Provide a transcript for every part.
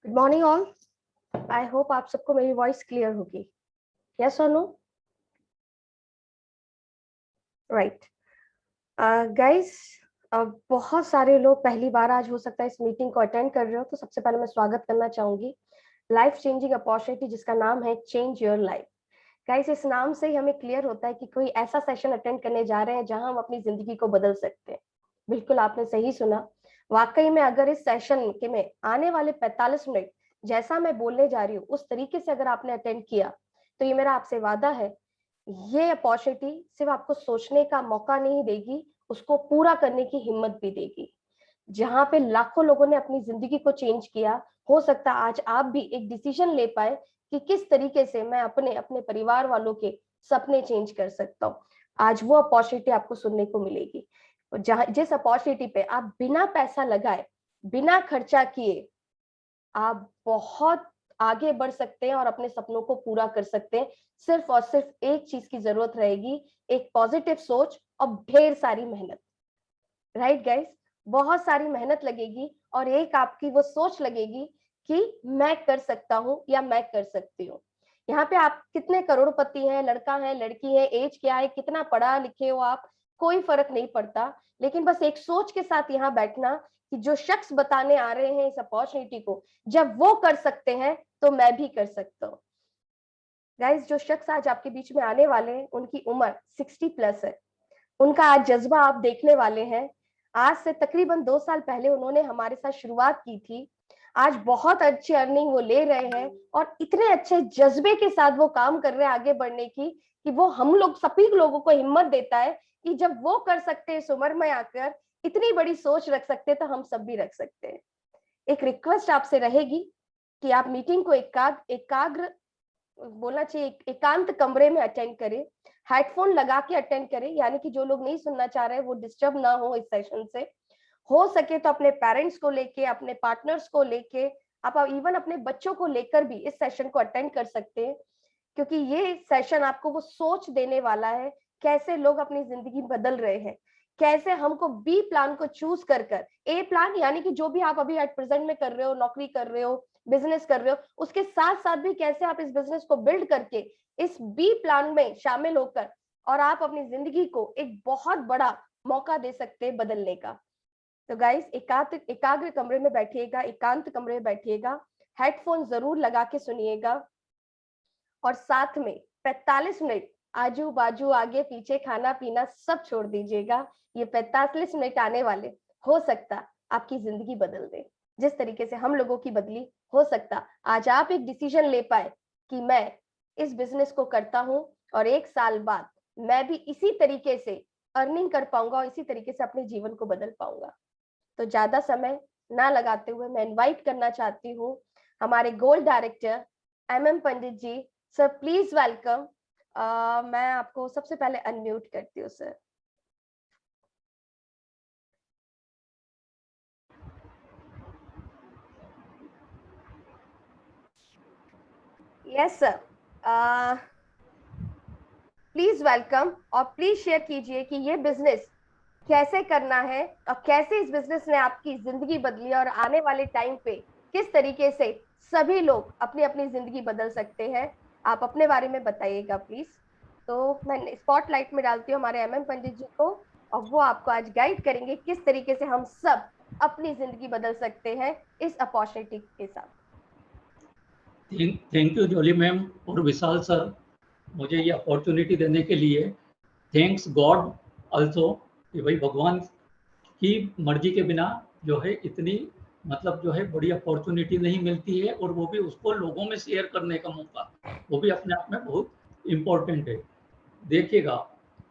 Good morning all. I hope आप सबको मेरी वॉइस क्लियर होगी। यस और नो? राइट गाइस, बहुत सारे लोग पहली बार आज हो सकता है इस मीटिंग को अटेंड कर रहे हो, तो सबसे पहले मैं स्वागत करना चाहूंगी लाइफ चेंजिंग अपॉर्चुनिटी, जिसका नाम है चेंज योर लाइफ। गाइस, इस नाम से ही हमें क्लियर होता है कि कोई ऐसा सेशन अटेंड करने जा रहे हैं जहां हम अपनी जिंदगी को बदल सकते हैं। बिल्कुल आपने सही सुना। वाकई में अगर इस सेशन के में आने वाले 45 मिनट जैसा मैं बोलने जा रही हूँ उस तरीके से अगर आपने अटेंड किया, तो ये मेरा आपसे वादा है, ये अपॉर्चुनिटी सिर्फ आपको सोचने का मौका नहीं देगी, उसको पूरा करने की हिम्मत भी देगी। जहां पे लाखों लोगों ने अपनी जिंदगी को चेंज किया, हो सकता है आज आप भी एक डिसीजन ले पाए कि किस तरीके से मैं अपने अपने परिवार वालों के सपने चेंज कर सकता हूँ। आज वो अपॉर्चुनिटी आपको सुनने को मिलेगी, जहां जिस अपॉर्चुनिटी पे आप बिना पैसा लगाए, बिना खर्चा किए आप बहुत आगे बढ़ सकते हैं और अपने सपनों को पूरा कर सकते हैं। सिर्फ और सिर्फ एक चीज की जरूरत रहेगी, एक पॉजिटिव सोच और ढेर सारी मेहनत। राइट गाइस, बहुत सारी मेहनत लगेगी और एक आपकी वो सोच लगेगी कि मैं कर सकता हूँ या मैं कर सकती हूँ। यहाँ पे आप कितने करोड़पति हैं, लड़का है, लड़की है, एज क्या है, कितना पढ़ा लिखे हो आप, कोई फर्क नहीं पड़ता। लेकिन बस एक सोच के साथ यहाँ बैठना कि जो शख्स बताने आ रहे हैं इस अपॉर्चुनिटी को, जब वो कर सकते हैं तो मैं भी कर सकता हूँ। गाइस, जो शख्स आज आपके बीच में आने वाले हैं उनकी उम्र 60+ है। उनका आज जज्बा आप देखने वाले हैं। आज से तकरीबन 2 साल पहले उन्होंने हमारे साथ शुरुआत की थी। आज बहुत अच्छी अर्निंग वो ले रहे हैं और इतने अच्छे जज्बे के साथ वो काम कर रहे हैं आगे बढ़ने की, कि वो हम लोग सभी लोगों को हिम्मत देता है कि जब वो कर सकते हैं इस उम्र में आकर, इतनी बड़ी सोच रख सकते हैं, तो हम सब भी रख सकते हैं। एक रिक्वेस्ट आपसे रहेगी कि आप मीटिंग को एकाग्र बोलना चाहिए, एकांत कमरे में अटेंड करें, हेडफोन लगा के अटेंड करें, यानी कि जो लोग नहीं सुनना चाह रहे हैं वो डिस्टर्ब ना हो इस सेशन से। हो सके तो अपने पेरेंट्स को लेके, अपने पार्टनर्स को लेके, आप इवन अपने बच्चों को लेकर भी इस सेशन को अटेंड कर सकते हैं, क्योंकि ये सेशन आपको वो सोच देने वाला है कैसे लोग अपनी जिंदगी बदल रहे हैं, कैसे हमको बी प्लान को चूज कर ए प्लान, यानी कि जो भी आप अभी एट प्रेजेंट में कर रहे हो, नौकरी कर रहे हो, बिजनेस कर रहे हो, उसके साथ साथ भी कैसे आप इस बिजनेस को बिल्ड करके इस बी प्लान में शामिल होकर और आप अपनी जिंदगी को एक बहुत बड़ा मौका दे सकते हैं बदलने का। तो गाइस, एकाग्र कमरे में बैठिएगा, एकांत कमरे में बैठिएगा, हेडफोन जरूर लगा के सुनिएगा और साथ में 45 मिनट आजू बाजू आगे पीछे खाना पीना सब छोड़ दीजिएगा। ये 45 मिनट आने वाले, हो सकता आपकी जिंदगी बदल दे, जिस तरीके से हम लोगों की बदली। हो सकता आज आप एक डिसीजन ले पाए कि मैं इस बिजनेस को करता हूं और 1 साल बाद मैं भी इसी तरीके से अर्निंग कर पाऊंगा और इसी तरीके से अपने जीवन को बदल पाऊंगा। तो ज्यादा समय ना लगाते हुए मैं इनवाइट करना चाहती हूँ हमारे gold director MM Pandit ji. Sir please welcome. मैं आपको सबसे पहले अनम्यूट करती हूँ sir. Yes sir, please welcome और प्लीज शेयर कीजिए कि ये बिजनेस कैसे करना है और कैसे इस बिजनेस ने आपकी जिंदगी बदली और आने वाले टाइम पे किस तरीके से सभी लोग अपनी अपनी जिंदगी बदल सकते हैं। आप अपने बारे में बताइएगा प्लीज। तो मैं स्पॉटलाइट में डालती हूँ हमारे MM पंडित जी को, और वो आपको आज गाइड करेंगे किस तरीके से हम सब अपनी जिंदगी बदल सकते हैं इस अपॉर्चुनिटी के साथ। थैंक यू जॉली मैम और विशाल सर, मुझे ये अपॉर्चुनिटी देने के लिए। थैंक्स गॉड आल्सो कि भाई भगवान की मर्जी के बिना जो है इतनी मतलब जो है बड़ी अपॉर्चुनिटी नहीं मिलती है, और वो भी उसको लोगों में शेयर करने का मौका, वो भी अपने आप में बहुत इम्पोर्टेंट है। देखिएगा,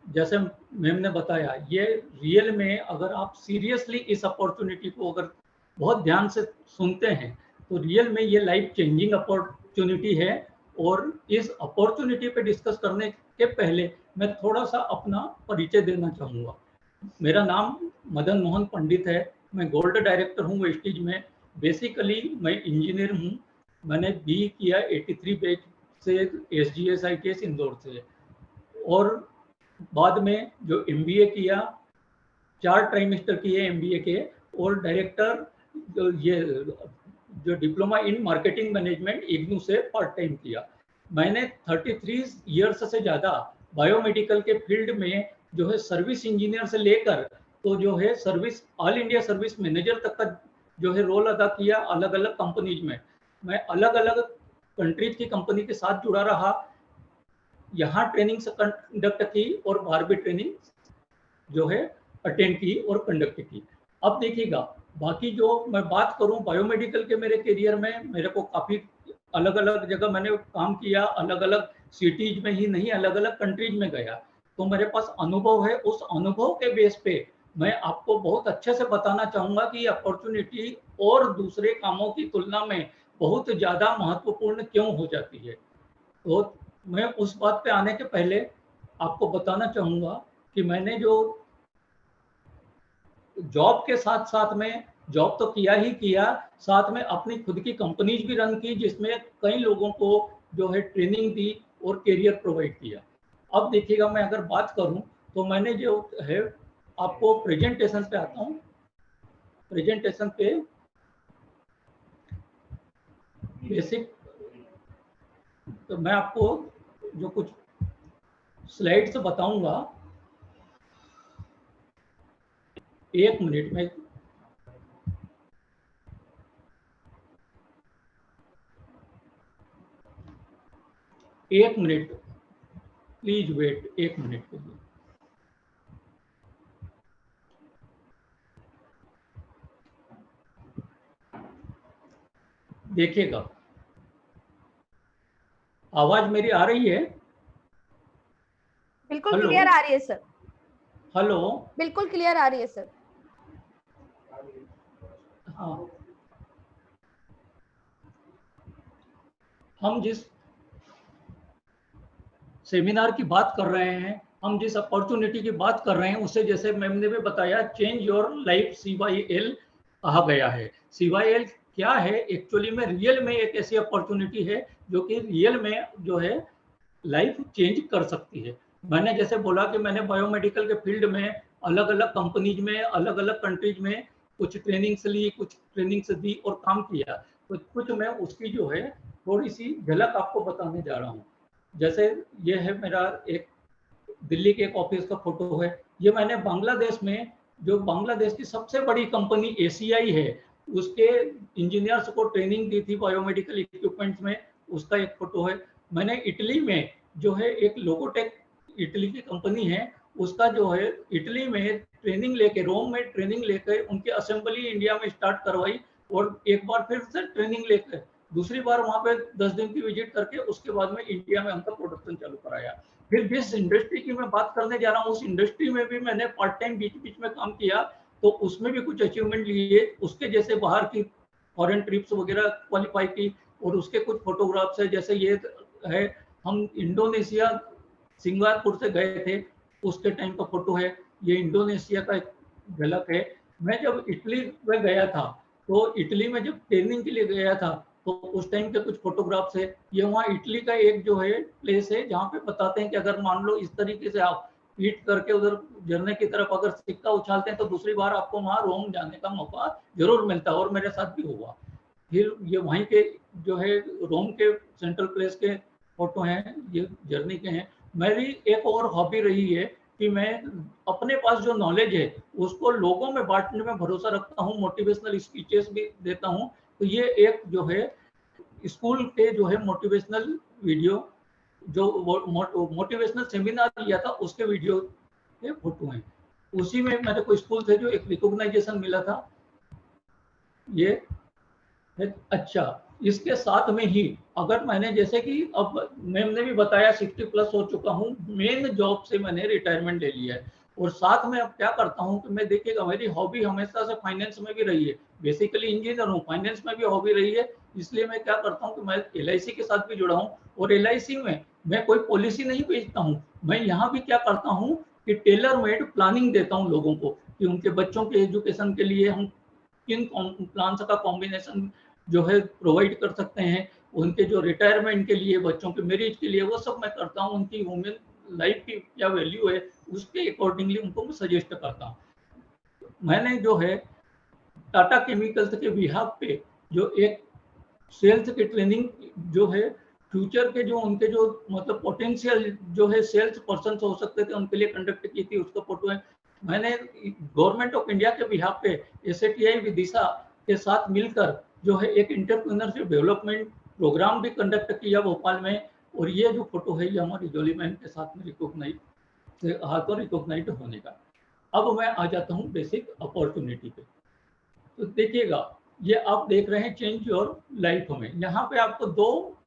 जैसे मैम ने बताया, ये रियल में अगर आप सीरियसली इस अपॉर्चुनिटी को अगर बहुत ध्यान से सुनते हैं तो रियल में ये लाइफ चेंजिंग अपॉर्चुनिटी है। और इस अपॉर्चुनिटी पे डिस्कस करने के पहले मैं थोड़ा सा अपना परिचय देना चाहूँगा। मेरा नाम मदन मोहन पंडित है, मैं गोल्ड डायरेक्टर हूँ वेस्टीज में। बेसिकली मैं इंजीनियर हूँ। मैंने बी किया 83 बैच से SGS ITS इंदौर से, और बाद में जो MBA किया, 4 ट्राइमेस्टर किए MBA के, और डायरेक्टर ये जो diploma in marketing management IGNOU से पार्ट टाइम किया। मैंने 33 ईयर्स से ज़्यादा बायोमेडिकल के फील्ड में जो है सर्विस इंजीनियर से लेकर तो जो है service all India service manager तक का जो है रोल अदा किया अलग अलग कंपनीज में। मैं अलग अलग कंट्रीज की कंपनी के साथ जुड़ा रहा, यहाँ ट्रेनिंग कंडक्ट की और बाहर भी ट्रेनिंग जो है अटेंड की और कंडक्ट की। अब देखिएगा बाकी जो मैं बात करूं बायोमेडिकल के मेरे करियर में मेरे को काफ़ी अलग अलग जगह मैंने काम किया, अलग अलग सिटीज में ही नहीं अलग अलग कंट्रीज में गया, तो मेरे पास अनुभव है। उस अनुभव के बेस पे मैं आपको बहुत अच्छे से बताना चाहूँगा कि अपॉर्चुनिटी और दूसरे कामों की तुलना में बहुत ज़्यादा महत्वपूर्ण क्यों हो जाती है। तो मैं उस बात पे आने के पहले आपको बताना चाहूँगा कि मैंने जो जॉब के साथ साथ में जॉब तो किया ही किया, साथ में अपनी खुद की कंपनीज भी रन की जिसमें कई लोगों को जो है ट्रेनिंग दी और करियर प्रोवाइड किया। अब देखिएगा मैं अगर बात करूं तो मैंने जो है आपको प्रेजेंटेशन पे आता हूं। प्रेजेंटेशन पे बेसिक तो मैं आपको जो कुछ स्लाइड्स बताऊंगा, 1 मिनट में। एक मिनट प्लीज वेट, 1 मिनट के लिए। देखिएगा आवाज मेरी आ रही है? बिल्कुल क्लियर आ रही है सर। हेलो, बिल्कुल क्लियर आ रही है सर। हाँ, हम जिस सेमिनार की बात कर रहे हैं, हम जिस अपॉर्चुनिटी की बात कर रहे हैं उसे जैसे मैम ने भी बताया चेंज योर लाइफ CYL कहा गया है। CYL क्या है एक्चुअली में? रियल में एक ऐसी अपॉर्चुनिटी है जो कि रियल में जो है लाइफ चेंज कर सकती है। मैंने जैसे बोला कि मैंने बायोमेडिकल के फील्ड में अलग अलग कंपनीज में अलग अलग कंट्रीज में कुछ ट्रेनिंग्स ली, कुछ ट्रेनिंग्स दी और काम किया, तो कुछ मैं उसकी जो है थोड़ी सी झलक आपको बताने जा रहा हूँ। जैसे ये है मेरा एक दिल्ली के एक ऑफिस का फोटो है। ये मैंने बांग्लादेश में जो बांग्लादेश की सबसे बड़ी कंपनी ACI है उसके इंजीनियर्स को ट्रेनिंग दी थी बायोमेडिकल इक्विपमेंट्स में, उसका एक फोटो है। मैंने इटली में जो है एक लोगोटेक इटली की कंपनी है उसका जो है इटली में ट्रेनिंग लेके रोम में ट्रेनिंग लेकर उनकी असेंबली इंडिया में स्टार्ट करवाई और एक बार फिर से ट्रेनिंग लेकर दूसरी बार वहां पे 10 दिन की विजिट करके उसके बाद में इंडिया में उनका प्रोडक्शन चालू कराया। फिर जिस इंडस्ट्री की मैं बात करने जा रहा हूँ उस इंडस्ट्री में भी मैंने पार्ट टाइम बीच बीच में काम किया, तो उसमें भी कुछ अचीवमेंट लिए उसके जैसे बाहर की फॉरेन ट्रिप्स वगैरह क्वालिफाई की और उसके कुछ फोटोग्राफ्स है। जैसे ये है हम इंडोनेशिया सिंगापुर से गए थे उसके टाइम का फोटो है, ये इंडोनेशिया का एक झलक है। मैं जब इटली में गया था तो इटली में जब ट्रेनिंग के लिए गया था तो उस टाइम के कुछ फोटोग्राफ्स है। ये वहाँ इटली का एक जो है प्लेस है जहाँ पे बताते हैं कि अगर मान लो इस तरीके से आप पीट करके उधर झरने की तरफ अगर सिक्का उछालते हैं तो दूसरी बार आपको वहाँ रोम जाने का मौका जरूर मिलता है और मेरे साथ भी हुआ। फिर ये वहीं के जो है रोम के सेंट्रल प्लेस के फोटो हैं, ये जर्नी के हैं। मेरी एक और हॉबी रही है कि मैं अपने पास जो नॉलेज है उसको लोगों में बांटने में भरोसा रखता हूँ, मोटिवेशनल स्पीचेस भी देता हूँ। तो ये एक जो है स्कूल के जो है मोटिवेशनल वीडियो जो मोटिवेशनल सेमिनार लिया था उसके वीडियो के फोटो हैं। उसी में मेरे को स्कूल से जो एक रिकॉग्नाइजेशन मिला था ये है। अच्छा, इसके साथ में ही अगर मैंने जैसे कि अब मैम ने भी बताया 60 प्लस हो चुका हूँ, मेन जॉब से मैंने रिटायरमेंट ले लिया है और साथ में अब क्या करता हूँ कि मैं देखिएगा मेरी हॉबी हमेशा से फाइनेंस में भी रही है। बेसिकली इंजीनियर हूँ, फाइनेंस में भी हॉबी रही है। इसलिए मैं क्या करता हूँ कि मैं LIC के साथ भी जुड़ा हूँ और LIC में मैं कोई पॉलिसी नहीं बेचता हूँ, मैं यहाँ भी क्या करता हूँ कि टेलर मेड प्लानिंग देता हूँ लोगों को कि उनके बच्चों के एजुकेशन के लिए हम किन प्लान्स का कॉम्बिनेशन जो है प्रोवाइड कर सकते हैं, उनके जो रिटायरमेंट के लिए बच्चों के मैरिज के लिए वो सब मैं करता हूँ। उनकी ह्यूमन लाइफ की क्या वैल्यू है उसके अकॉर्डिंगली उनको मैं सजेस्ट करता हूँ। मैंने जो है टाटा केमिकल्स के बिहाफ पे जो एक सेल्स की ट्रेनिंग जो है फ्यूचर के जो उनके जो मतलब पोटेंशियल जो है सेल्स पर्सन हो सकते थे उनके लिए कंडक्ट की थी, उसका फोटो है। मैंने गवर्नमेंट ऑफ इंडिया के बिहाफ पे एसएटीआई विदिशा के साथ मिलकर जो है एक एंटरप्रेन्योरशिप डेवलपमेंट प्रोग्राम भी कंडक्ट किया भोपाल में। और ये जो फोटो है ये हमारी जोली मैन के साथ में रिकॉग्नाइज हाथों रिकॉग्नाइज होने का। अब मैं आ जाता हूँ बेसिक अपॉर्चुनिटी पे। तो देखिएगा, ये आप देख रहे हैं चेंज योर लाइफ में, यहाँ पे आपको दो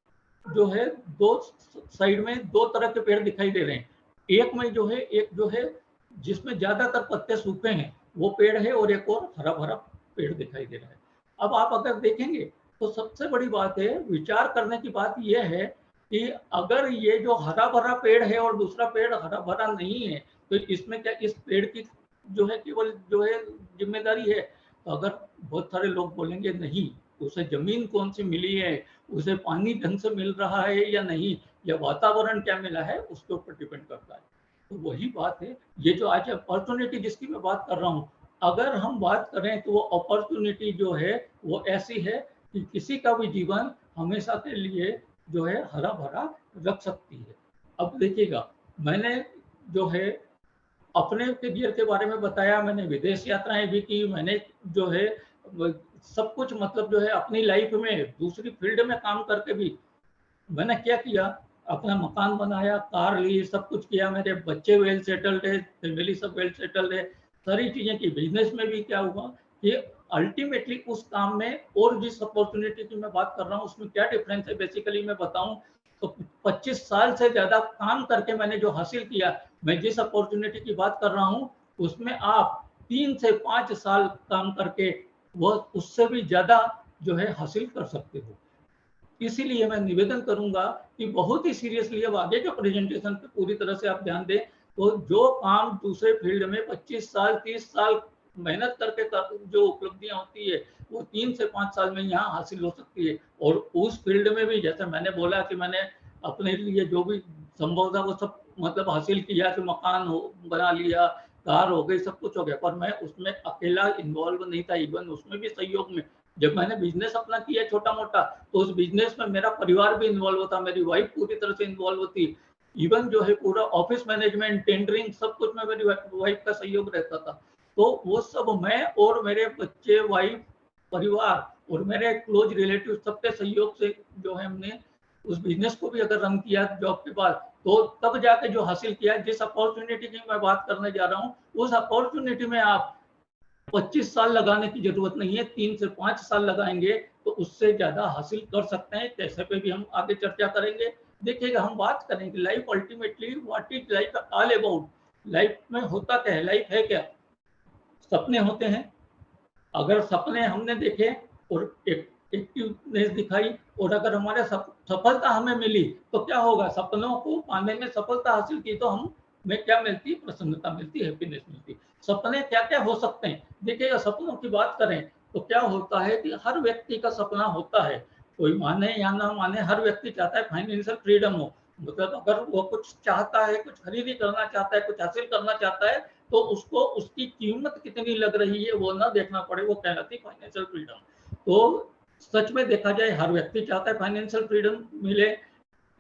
जो है दो साइड में दो तरह के पेड़ दिखाई दे रहे हैं। एक में जो है एक जो है जिसमें ज्यादातर पत्ते सूखे हैं वो पेड़ है, और एक और हरा भरा पेड़ दिखाई दे रहा है। अब आप अगर देखेंगे तो सबसे बड़ी बात है, विचार करने की बात यह है कि अगर ये जो हरा भरा पेड़ है और दूसरा पेड़ हरा भरा नहीं है, तो इसमें क्या इस पेड़ की जो है केवल जो है जिम्मेदारी है? तो अगर बहुत सारे लोग बोलेंगे नहीं, उसे जमीन कौन सी मिली है, उसे पानी ढंग से मिल रहा है या नहीं, या वातावरण क्या मिला है, उसके ऊपर डिपेंड करता है। तो वही बात है, ये जो आज अपॉर्चुनिटी जिसकी मैं बात कर रहा हूँ, अगर हम बात करें तो वो अपॉर्चुनिटी जो है वो ऐसी है कि किसी का भी जीवन हमेशा के लिए जो है हरा भरा रख सकती है। अब देखिएगा, मैंने जो है अपने करियर के बारे में बताया, मैंने विदेश यात्राएं भी की, मैंने जो है सब कुछ मतलब जो है अपनी लाइफ में दूसरी फील्ड में काम करके भी मैंने क्या किया, अपना मकान बनाया, कार ली, सब कुछ किया, मेरे बच्चे वेल सेटल्ड है, फैमिली सब वेल सेटल्ड है, सारी चीजें की। बिजनेस में भी क्या हुआ कि अल्टीमेटली उस काम में और जिस अपॉर्चुनिटी की मैं बात कर रहा हूँ उसमें क्या डिफरेंस है बेसिकली मैं बताऊं तो 25 साल से ज्यादा काम करके मैंने जो हासिल किया, मैं जिस अपॉर्चुनिटी की बात कर रहा हूँ उसमें आप 3 से 5 साल काम करके वो उससे भी ज्यादा जो है हासिल कर सकते हो। इसीलिए मैं निवेदन करूंगा कि बहुत ही सीरियसली अब आगे के प्रेजेंटेशन पे पूरी तरह से आप ध्यान दें। तो जो काम दूसरे फील्ड में 25 साल 30 साल मेहनत करके जो उपलब्धियां होती है वो 3 से 5 साल में यहाँ हासिल हो सकती है। और उस फील्ड में भी जैसे मैंने बोला कि मैंने अपने लिए जो भी संभव था वो सब मतलब हासिल किया, कि मकान हो बना लिया, कार हो गई, सब कुछ हो गया, पर मैं उसमें अकेला इन्वॉल्व नहीं था। इवन उसमें भी सहयोग में जब मैंने बिजनेस अपना किया छोटा मोटा, तो उस बिजनेस में मेरा परिवार भी इन्वॉल्व होता, मेरी वाइफ पूरी तरह से इन्वॉल्व होती। इवन जो है पूरा ऑफिस मैनेजमेंट, टेंडरिंग, सब कुछ में मेरी वाइफ का सहयोग रहता था। तो वो सब मैं और मेरे बच्चे, वाइफ, परिवार और मेरे क्लोज रिलेटिव सबके सहयोग से जो है हमने उस बिजनेस को भी अगर रन किया जॉब के बाद, तो तब जाके जो हासिल किया। जिस अपॉर्चुनिटी की मैं बात करने जा रहा हूँ उस अपॉर्चुनिटी में आप 25 साल लगाने की जरूरत नहीं है, 3 से 5 साल लगाएंगे तो उससे ज्यादा हासिल कर सकते हैं। कैसे पे भी हम आगे चर्चा करेंगे। देखिएगा, हम बात करेंगे life ultimately what is life all about. Life में होता क्या है, लाइफ है क्या? सपने होते हैं। अगर सपने हमने देखे और एक एक्टिवनेस दिखाई, और अगर हमारे सफलता हमें मिली तो क्या होगा, सपनों को पाने में सफलता हासिल की तो हम में क्या मिलती, प्रसन्नता मिलती, हैप्पीनेस मिलती। सपने क्या क्या हो सकते हैं, देखिएगा सपनों की बात करें तो क्या होता है कि हर व्यक्ति का सपना होता है, कोई माने या ना माने, हर व्यक्ति चाहता है फाइनेंशियल फ्रीडम हो। मतलब अगर वो कुछ चाहता है, कुछ खरीदी करना चाहता है, कुछ हासिल करना चाहता है, तो उसको उसकी कीमत कितनी लग रही है वो ना देखना पड़े, वो कहलाती फाइनेंशियल फ्रीडम। तो सच में देखा जाए हर व्यक्ति चाहता है फाइनेंशियल फ्रीडम मिले।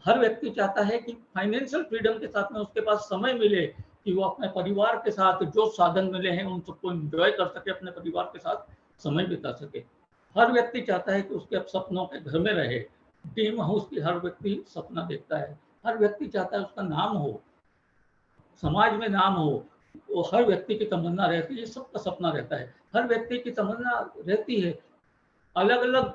हर व्यक्ति चाहता है कि फाइनेंशियल फ्रीडम के साथ में उसके पास समय मिले, कि वो अपने परिवार के साथ जो साधन मिले हैं उन सबको एंजॉय कर सके, अपने परिवार के साथ समय बिता सके। हर व्यक्ति चाहता है कि उसके सपनों के घर में रहे। ड्रीम हाउस की हर व्यक्ति सपना देखता है। हर व्यक्ति चाहता है उसका नाम हो, समाज में नाम हो, वो हर व्यक्ति की तमन्ना रहती है, सबका सपना रहता है। हर व्यक्ति की तमन्ना रहती है, अलग अलग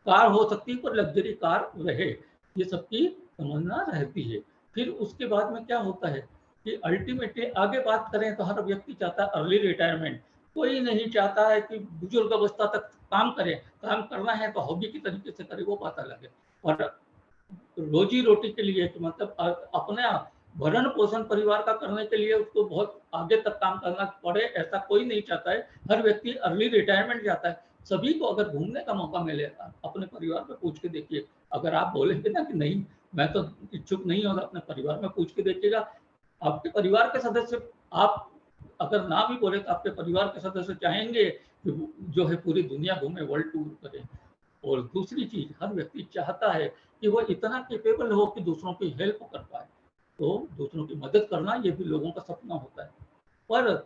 कार हो सकती है पर लग्जरी कार रहे, ये सबकी तमन्ना रहती है। फिर उसके बाद में क्या होता है कि अल्टीमेटली आगे बात करें तो हर व्यक्ति चाहता है अर्ली रिटायरमेंट। कोई नहीं चाहता है कि बुजुर्ग अवस्था तक काम करे। काम करना है तो हॉबी की तरीके से करे, वो बात अलग है। और रोजी रोटी के लिए कि मतलब अपने भरण पोषण परिवार का करने के लिए उसको बहुत आगे तक काम करना पड़े, ऐसा कोई नहीं चाहता है। हर व्यक्ति अर्ली रिटायरमेंट चाहता है। सभी को अगर घूमने का मौका मिले, अपने परिवार में पूछ के देखिए। अगर आप बोलेंगे ना कि नहीं मैं तो इच्छुक नहीं होगा, अपने परिवार में पूछ के देखिएगा, आपके परिवार के सदस्य, आप अगर ना भी बोले तो आपके परिवार के सदस्य चाहेंगे कि जो है पूरी दुनिया घूमे, वर्ल्ड टूर करें। और दूसरी चीज, हर व्यक्ति चाहता है कि वो इतना कैपेबल हो कि दूसरों की हेल्प कर पाए। तो दूसरों की मदद करना ये भी लोगों का सपना होता है, पर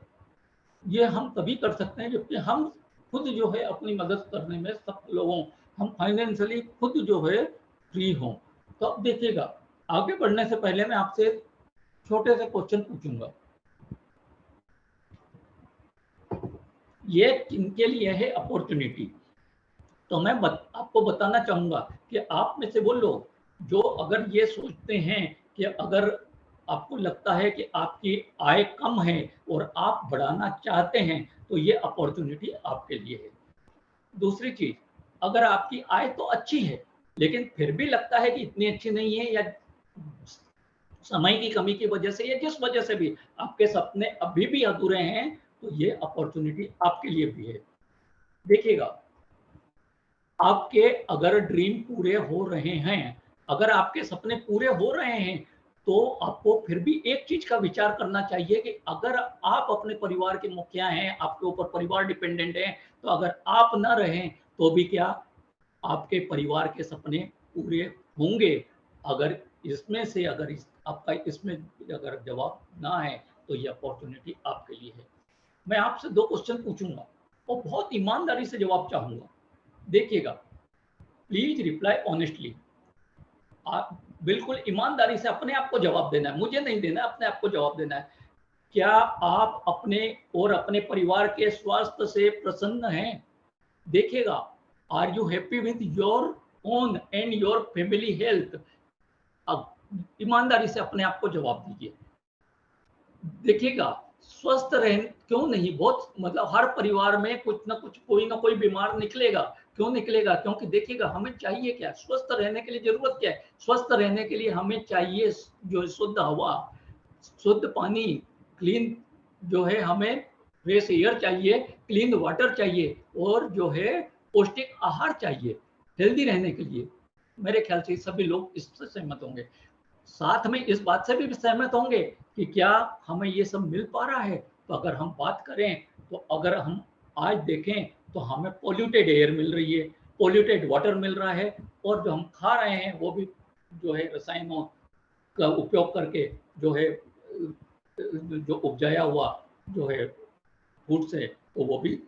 ये हम तभी कर सकते हैं जबकि हम खुद जो है अपनी मदद करने में सब लोगों, हम फाइनेंशियली खुद जो है फ्री हों। तो अब देखिएगा, आगे बढ़ने से पहले मैं आपसे छोटे से क्वेश्चन पूछूंगा। ये किनके लिए है अपॉर्चुनिटी? तो मैं आपको बताना चाहूंगा कि आप में से वो लोग जो अगर ये सोचते हैं कि अगर आपको लगता है कि आपकी आय कम है और आप बढ़ाना चाहते हैं, तो ये अपॉर्चुनिटी आपके लिए है। दूसरी चीज, अगर आपकी आय तो अच्छी है लेकिन फिर भी लगता है कि इतनी अच्छी नहीं है, या समय की कमी की वजह से या जिस वजह से भी आपके सपने अभी भी अधूरे हैं, तो ये अपॉर्चुनिटी आपके लिए भी है। देखिएगा, आपके अगर ड्रीम पूरे हो रहे हैं, अगर आपके सपने पूरे हो रहे हैं, तो आपको फिर भी एक चीज का विचार करना चाहिए कि अगर आप अपने परिवार के मुखिया हैं, आपके ऊपर परिवार डिपेंडेंट है, तो अगर आप ना रहें तो भी क्या आपके परिवार के सपने पूरे होंगे? अगर इसमें से अगर आपका इसमें अगर जवाब ना है, तो ये अपॉर्चुनिटी आपके लिए है। मैं आपसे 2 क्वेश्चन पूछूंगा और बहुत ईमानदारी से जवाब चाहूंगा। देखिएगा, प्लीज रिप्लाई ऑनेस्टली। आप बिल्कुल ईमानदारी से अपने आप को जवाब देना है, मुझे नहीं देना, अपने आप को जवाब देना है। क्या आप अपने और अपने परिवार के स्वास्थ्य से प्रसन्न हैं? देखिएगा, are you happy with your own and your family health? अब ईमानदारी से अपने आप को जवाब दीजिए। देखिएगा, स्वस्थ रह क्यों नहीं, बहुत मतलब हर परिवार में कुछ ना कुछ कोई ना कोई बीमार निकलेगा। क्यों निकलेगा? क्योंकि देखिएगा, हमें चाहिए क्या? स्वस्थ रहने के लिए जरूरत क्या है? स्वस्थ रहने के लिए हमें चाहिए जो शुद्ध हवा, शुद्ध पानी, क्लीन जो है, हमें फ्रेश एयर चाहिए, क्लीन वाटर चाहिए, और जो है पौष्टिक आहार चाहिए हेल्दी रहने के लिए। मेरे ख्याल से सभी लोग इससे सहमत होंगे। साथ में इस बात से भी सहमत होंगे कि क्या हमें ये सब मिल पा रहा है? तो अगर हम बात करें, तो अगर हम आज देखें, तो हमें पॉल्यूटेड एयर मिल रही है, पॉल्यूटेड वाटर मिल रहा है, और जो हम खा रहे हैं वो भी जो है रसायनों का उपयोग करके जो है जो उपजाया हुआ जो है फूड से, तो वो भी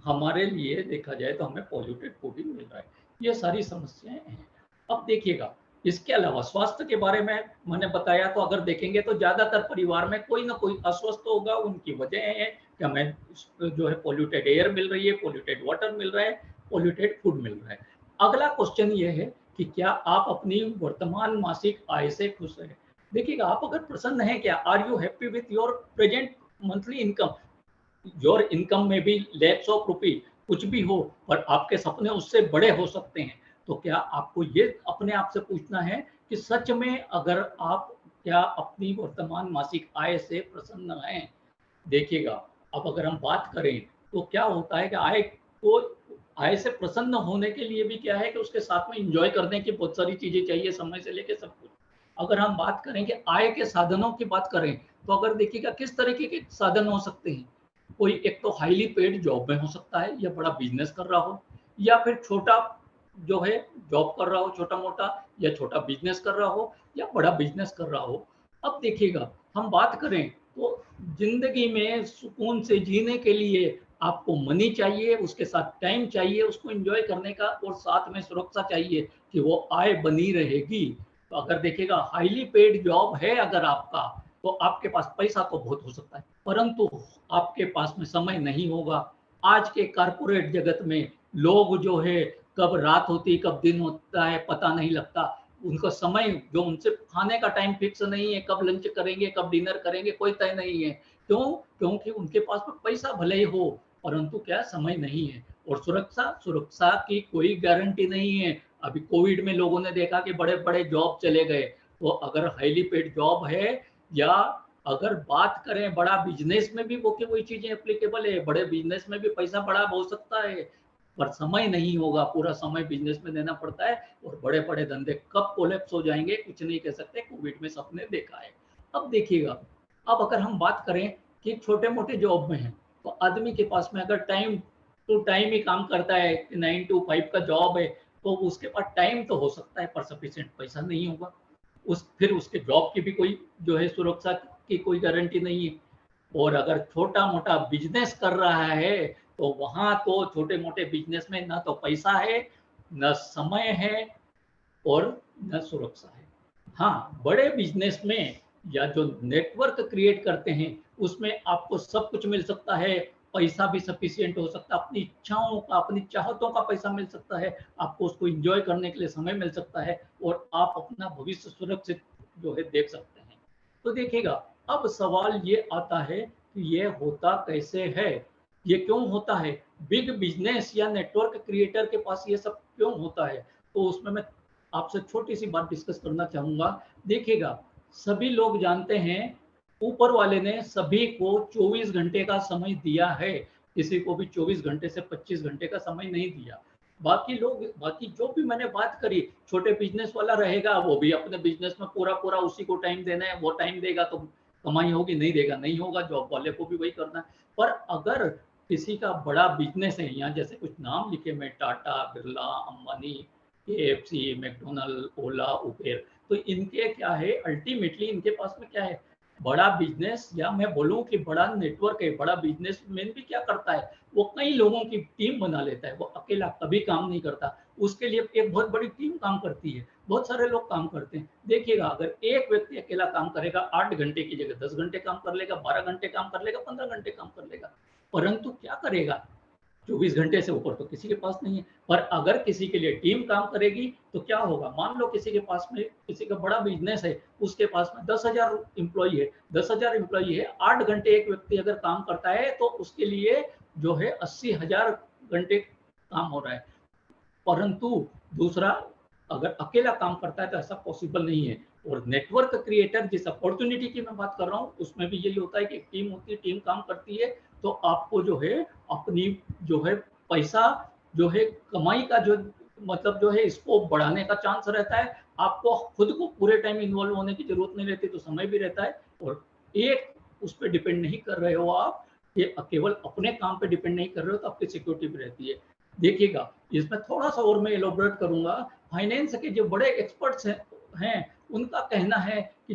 हमारे लिए देखा जाए तो हमें पॉल्यूटेड फूड ही मिल रहा है। ये सारी समस्याएं हैं। अब देखिएगा, इसके अलावा स्वास्थ्य के बारे में मैंने बताया, तो अगर देखेंगे तो ज्यादातर परिवार में कोई ना कोई अस्वस्थ होगा। उनकी वजह है कि हमें जो है पॉल्यूटेड एयर मिल रही है, पॉल्यूटेड वाटर मिल रहा है, पॉल्यूटेड फूड मिल रहा है। अगला क्वेश्चन ये है कि क्या आप अपनी वर्तमान मासिक आय से खुश हैं? देखिएगा, आप अगर प्रसन्न हैं, क्या are you happy with your present monthly income? Your income में भी लैक्स ऑफ रुपी कुछ भी हो, पर आपके सपने उससे बड़े हो सकते हैं। तो क्या आपको ये अपने आप से पूछना है कि सच में अगर आप क्या अपनी वर्तमान मासिक आय से प्रसन्न हैं? देखिएगा, अब अगर हम बात करें, तो क्या होता है कि आय से प्रसन्न होने के लिए भी क्या है कि उसके साथ में एंजॉय करने की बहुत सारी चीजें चाहिए, समय से लेके सब कुछ। अगर हम बात करें कि आय के साधनों की बात करें, तो अगर देखिएगा किस तरीके के साधन हो सकते हैं। कोई एक तो हाईली पेड जॉब में हो सकता है, या बड़ा बिजनेस कर रहा हो, या फिर छोटा जो है जॉब कर रहा हो छोटा मोटा, या छोटा बिजनेस कर रहा हो, या बड़ा बिजनेस कर रहा हो। अब देखिएगा, हम बात करें तो जिंदगी में सुकून से जीने के लिए आपको मनी चाहिए, उसके साथ टाइम चाहिए उसको एंजॉय करने का, और साथ में सुरक्षा चाहिए कि वो आय बनी रहेगी। तो अगर देखिएगा, हाईली पेड जॉब है अगर आपका, तो आपके पास पैसा तो बहुत हो सकता है, परंतु आपके पास में समय नहीं होगा। आज के कारपोरेट जगत में लोग जो है, कब रात होती कब दिन होता है पता नहीं लगता। उनका समय जो, उनसे खाने का टाइम फिक्स नहीं है, कब लंच करेंगे कब डिनर करेंगे कोई तय नहीं है। क्यों? क्योंकि उनके पास में पैसा भले ही हो, परंतु क्या समय नहीं है। और सुरक्षा सुरक्षा की कोई गारंटी नहीं है। अभी कोविड में लोगों ने देखा कि बड़े बड़े जॉब चले गए। तो अगर हाईली पेड जॉब है, या अगर बात करें बड़ा बिजनेस में भी वो की वही चीजें एप्लीकेबल है, बड़े बिजनेस में भी पैसा बड़ा हो सकता है, पर समय नहीं होगा, पूरा समय बिजनेस में देना पड़ता है। और बड़े बड़े धंधे कब कोलैप्स हो जाएंगे कुछ नहीं कह सकते, कोविड में सबने देखा है। अब देखिएगा, अब अगर हम बात करें कि छोटे मोटे जॉब में है, तो आदमी के पास में अगर टाइम टू टाइम ही काम करता है, 9 to 5 का जॉब है, तो उसके पास टाइम तो हो सकता है पर सफिशिएंट पैसा नहीं होगा। फिर उसके जॉब की भी कोई जो है सुरक्षा की कोई गारंटी नहीं है। और अगर छोटा मोटा बिजनेस कर रहा है तो वहां तो छोटे मोटे बिजनेस में ना तो पैसा है, न समय है, और न सुरक्षा है। हाँ, बड़े बिजनेस में या जो नेटवर्क क्रिएट करते हैं उसमें आपको सब कुछ मिल सकता है, पैसा भी सफिशिएंट हो सकता है, अपनी इच्छाओं का, अपनी चाहतों का पैसा मिल सकता है, आपको उसको एंजॉय करने के लिए समय मिल सकता है, और आप अपना भविष्य सुरक्षित जो है देख सकते हैं। तो देखिएगा, अब सवाल ये आता है कि ये होता कैसे है, ये क्यों होता है, बिग बिजनेस या नेटवर्क क्रिएटर के पास ये सब क्यों होता है। तो उसमें मैं आपसे छोटी सी बात डिस्कस करना चाहूंगा। देखिएगा, सभी लोग जानते हैं ऊपर वाले ने सभी को 24 घंटे का समय दिया है, किसी को भी 24 घंटे से 25 घंटे का समय नहीं दिया। बाकी लोग, बाकी जो भी मैंने बात करी, छोटे बिजनेस वाला रहेगा वो भी अपने बिजनेस में पूरा पूरा उसी को टाइम देना है, वो टाइम देगा तो कमाई होगी, नहीं देगा नहीं होगा, जॉब वाले को भी वही करना है। पर अगर किसी का बड़ा बिजनेस है, यहाँ जैसे कुछ नाम लिखे मैं, टाटा, बिरला, अंबानी, केएफसी, मैकडोनल्ड, ओला, उबेर, तो इनके क्या है, अल्टीमेटली इनके पास में क्या है, बड़ा बिजनेस, या मैं बोलूं कि बड़ा नेटवर्क है। बड़ा बिजनेसमैन भी क्या करता है, वो कई लोगों की टीम बना लेता है, वो अकेला कभी काम नहीं करता, उसके लिए एक बहुत बड़ी टीम काम करती है, बहुत सारे लोग काम करते हैं। देखिएगा, अगर एक व्यक्ति अकेला काम करेगा 8 घंटे की जगह 10 घंटे काम कर लेगा, 12 घंटे काम कर लेगा, 15 घंटे काम कर लेगा, परंतु क्या करेगा, 24 घंटे से ऊपर तो किसी के पास नहीं है। पर अगर किसी के लिए टीम काम करेगी तो क्या होगा, मान लो किसी के पास में, किसी का बड़ा बिजनेस है, उसके पास में 10,000 एम्प्लॉई है, 10,000 एम्प्लॉई है, 8 घंटे एक व्यक्ति अगर काम करता है तो उसके लिए जो है 80,000 घंटे काम हो रहा है। परंतु दूसरा, अगर अकेला काम करता है तो ऐसा पॉसिबल नहीं है। और नेटवर्क क्रिएटर, जिस अपॉर्चुनिटी की मैं बात कर रहा हूँ, उसमें भी यही होता है कि टीम होती है, टीम काम करती है, तो आपको जो है अपनी जो है पैसा, जो है कमाई का जो मतलब जो है स्कोप बढ़ाने का चांस रहता है। आपको खुद को पूरे टाइम इन्वॉल्व होने की जरूरत नहीं रहती, तो समय भी रहता है, और एक उस पर डिपेंड नहीं कर रहे हो आप, ये केवल अपने काम पे डिपेंड नहीं कर रहे हो, तो आपकी सिक्योरिटी भी रहती है। देखिएगा, इसमें थोड़ा सा और मैं एलोबरेट करूंगा। फाइनेंस के जो बड़े एक्सपर्ट्स हैं उनका कहना है कि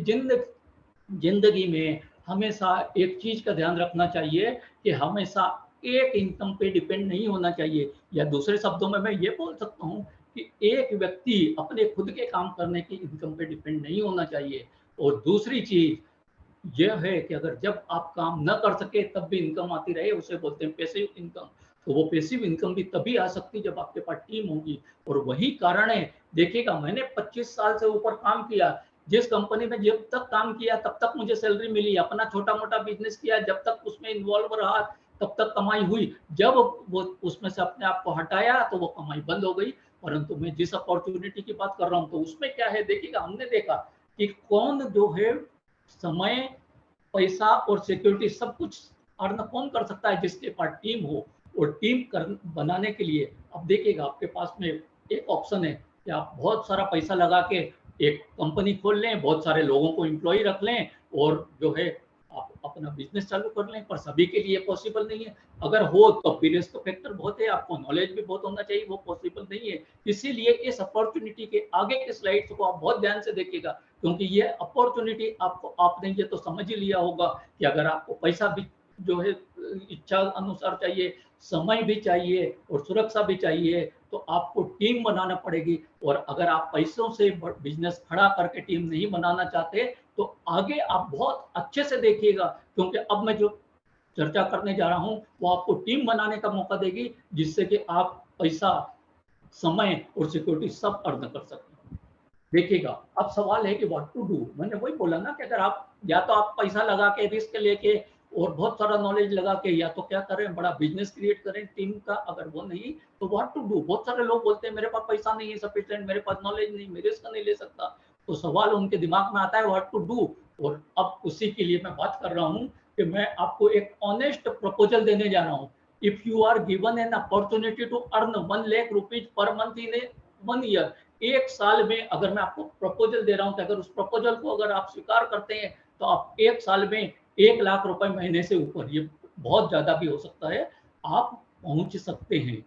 जिंदगी में हमेशा एक चीज का ध्यान रखना चाहिए कि हमेशा एक इनकम पे डिपेंड नहीं होना चाहिए, या दूसरे शब्दों में मैं ये बोल सकता हूँ कि एक व्यक्ति अपने खुद के काम करने की इनकम पे डिपेंड नहीं होना चाहिए। और दूसरी चीज यह है कि अगर जब आप काम न कर सके तब भी इनकम आती रहे, उसे बोलते हैं पैसिव इनकम। तो वो पैसिव इनकम भी तभी आ सकती जब आपके पास टीम होगी, और वही कारण है। देखिएगा, मैंने 25 साल से ऊपर काम किया, जिस कंपनी में जब तक काम किया तब तक मुझे सैलरी मिली, अपना छोटा मोटा बिजनेस किया, जब तक उसमें इन्वॉल्व रहा तब तक कमाई हुई, जब वो उसमें से अपने आप को हटाया तो वो कमाई बंद हो गई। परंतु मैं जिस अपॉर्चुनिटी की बात कर रहा हूँ, तो उसमें क्या है, देखिएगा, हमने देखा कि कौन जो है समय, पैसा और सिक्योरिटी सब कुछ अर्न कौन कर सकता है, जिसके पास टीम हो। और टीम बनाने के लिए, अब देखिएगा, आपके पास में एक ऑप्शन है कि आप बहुत सारा पैसा लगा के एक कंपनी खोल लें, बहुत सारे लोगों को एम्प्लॉय रख लें, और जो है आप अपना बिजनेस चालू कर लें, पर सभी के लिए पॉसिबल नहीं है। अगर हो तो फिर रिस्क फैक्टर बहुत है, आपको नॉलेज भी बहुत होना चाहिए, वो पॉसिबल नहीं है। इसीलिए इस अपॉर्चुनिटी के आगे के स्लाइड्स को आप बहुत ध्यान से देखिएगा, क्योंकि ये अपॉर्चुनिटी आपको, आपने ये तो समझ ही लिया होगा कि अगर आपको पैसा भी जो है इच्छा अनुसार चाहिए, समय भी चाहिए और सुरक्षा भी चाहिए, तो आपको टीम बनाना पड़ेगी। और अगर आप पैसों से बिजनेस खड़ा करके टीम नहीं बनाना चाहते तो आगे आप बहुत अच्छे से देखिएगा, क्योंकि अब मैं जो चर्चा करने जा रहा हूं वो आपको टीम बनाने का मौका देगी, जिससे कि आप पैसा, समय और सिक्योरिटी सब अर्न कर सकते हैं। देखिएगा, अब सवाल है कि व्हाट टू डू। मैंने वही बोला ना कि अगर आप, या तो आप पैसा लगा के रिस्क लेके और बहुत सारा नॉलेज लगा के, या तो क्या करें, बड़ा बिजनेस क्रिएट करें टीम का। अगर वो नहीं तो व्हाट टू डू। बहुत सारे लोग बोलते हैं मेरे पास पैसा नहीं है सफिशिएंट, मेरे पास नॉलेज नहीं, मैं रिस्क नहीं ले सकता। तो सवाल उनके दिमाग में आता है व्हाट टू डू। और अब उसी के लिए मैं बात कर रहा हूँ कि मैं आपको एक ऑनेस्ट प्रपोजल देने जा रहा हूँ। If you are given an opportunity to earn 1 lakh rupees per month in 1 year, एक साल में अगर मैं आपको प्रपोजल दे रहा हूं कि अगर उस प्रपोजल को अगर आप स्वीकार करते हैं तो आप एक साल में 1 लाख रुपए महीने से ऊपर, ये बहुत ज्यादा भी हो सकता है, आप पहुंच सकते हैं।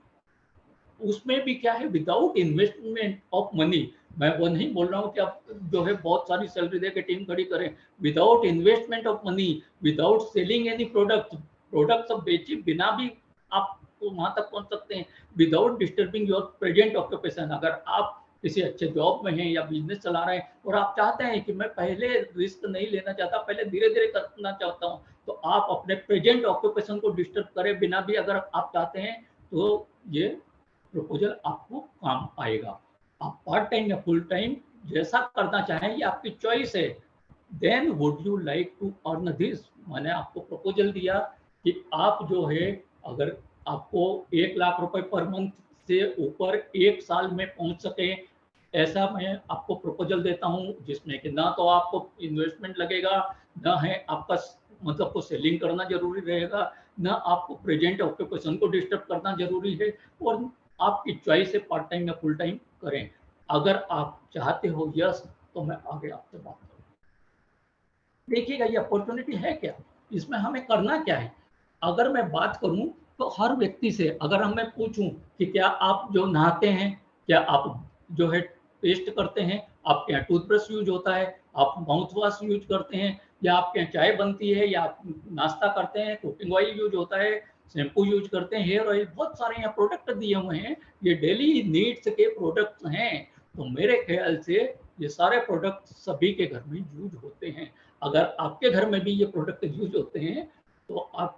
उसमें भी क्या है, विदाउट इन्वेस्टमेंट ऑफ मनी, मैं वो नहीं बोल रहा हूँ कि आप जो है बहुत सारी सैलरी दे के टीम खड़ी करें, without investment of money, without selling any product, product सब बेचे बिना भी आप वहां तक पहुंच सकते हैं, without disturbing your present occupation. अगर आप किसी अच्छे जॉब में हैं या बिजनेस चला रहे हैं और आप चाहते हैं कि मैं पहले रिस्क नहीं लेना चाहता, पहले धीरे धीरे करना चाहता हूँ, तो आप अपने प्रेजेंट ऑक्यूपेशन को डिस्टर्ब करे बिना भी अगर आप चाहते हैं तो ये प्रपोजल आपको काम आएगा। आप पार्ट टाइम या फुल टाइम जैसा करना चाहें ये आपकी चॉइस है। Then would you like to earn this, मैंने आपको प्रपोजल दिया कि आप जो है अगर आपको 1 लाख रुपए पर मंथ से ऊपर 1 साल में पहुंच सके, ऐसा मैं आपको प्रपोजल देता हूं जिसमें कि ना तो आपको इन्वेस्टमेंट लगेगा, ना है आपका मतलब को सेलिंग करना जरूरी रहेगा, ना आपको प्रेजेंट ऑक्यूपेशन को डिस्टर्ब करना जरूरी है, और आपकी चॉइस है पार्ट टाइम या फुल टाइम करें। अगर आप चाहते हो यस, तो मैं आगे आपसे बात करूँ। देखिएगा ये अपॉर्चुनिटी है क्या, इसमें हमें करना क्या है। अगर मैं बात करूं तो हर व्यक्ति से अगर मैं पूछूं कि क्या आप जो नहाते हैं, क्या आप जो है पेस्ट करते हैं, आपके यहाँ टूथब्रश यूज होता है, आप माउथ वॉश यूज करते हैं, या आपके यहाँ चाय बनती है, या आप नाश्ता करते हैं, कुकिंग ऑयल यूज होता है, शैम्पू यूज करते हैं, हेयर ऑयल, बहुत सारे यहाँ प्रोडक्ट दिए हुए हैं, ये डेली नीड्स के प्रोडक्ट हैं। तो मेरे ख्याल से ये सारे प्रोडक्ट सभी के घर में यूज होते हैं। अगर आपके घर में भी ये प्रोडक्ट यूज होते हैं तो आप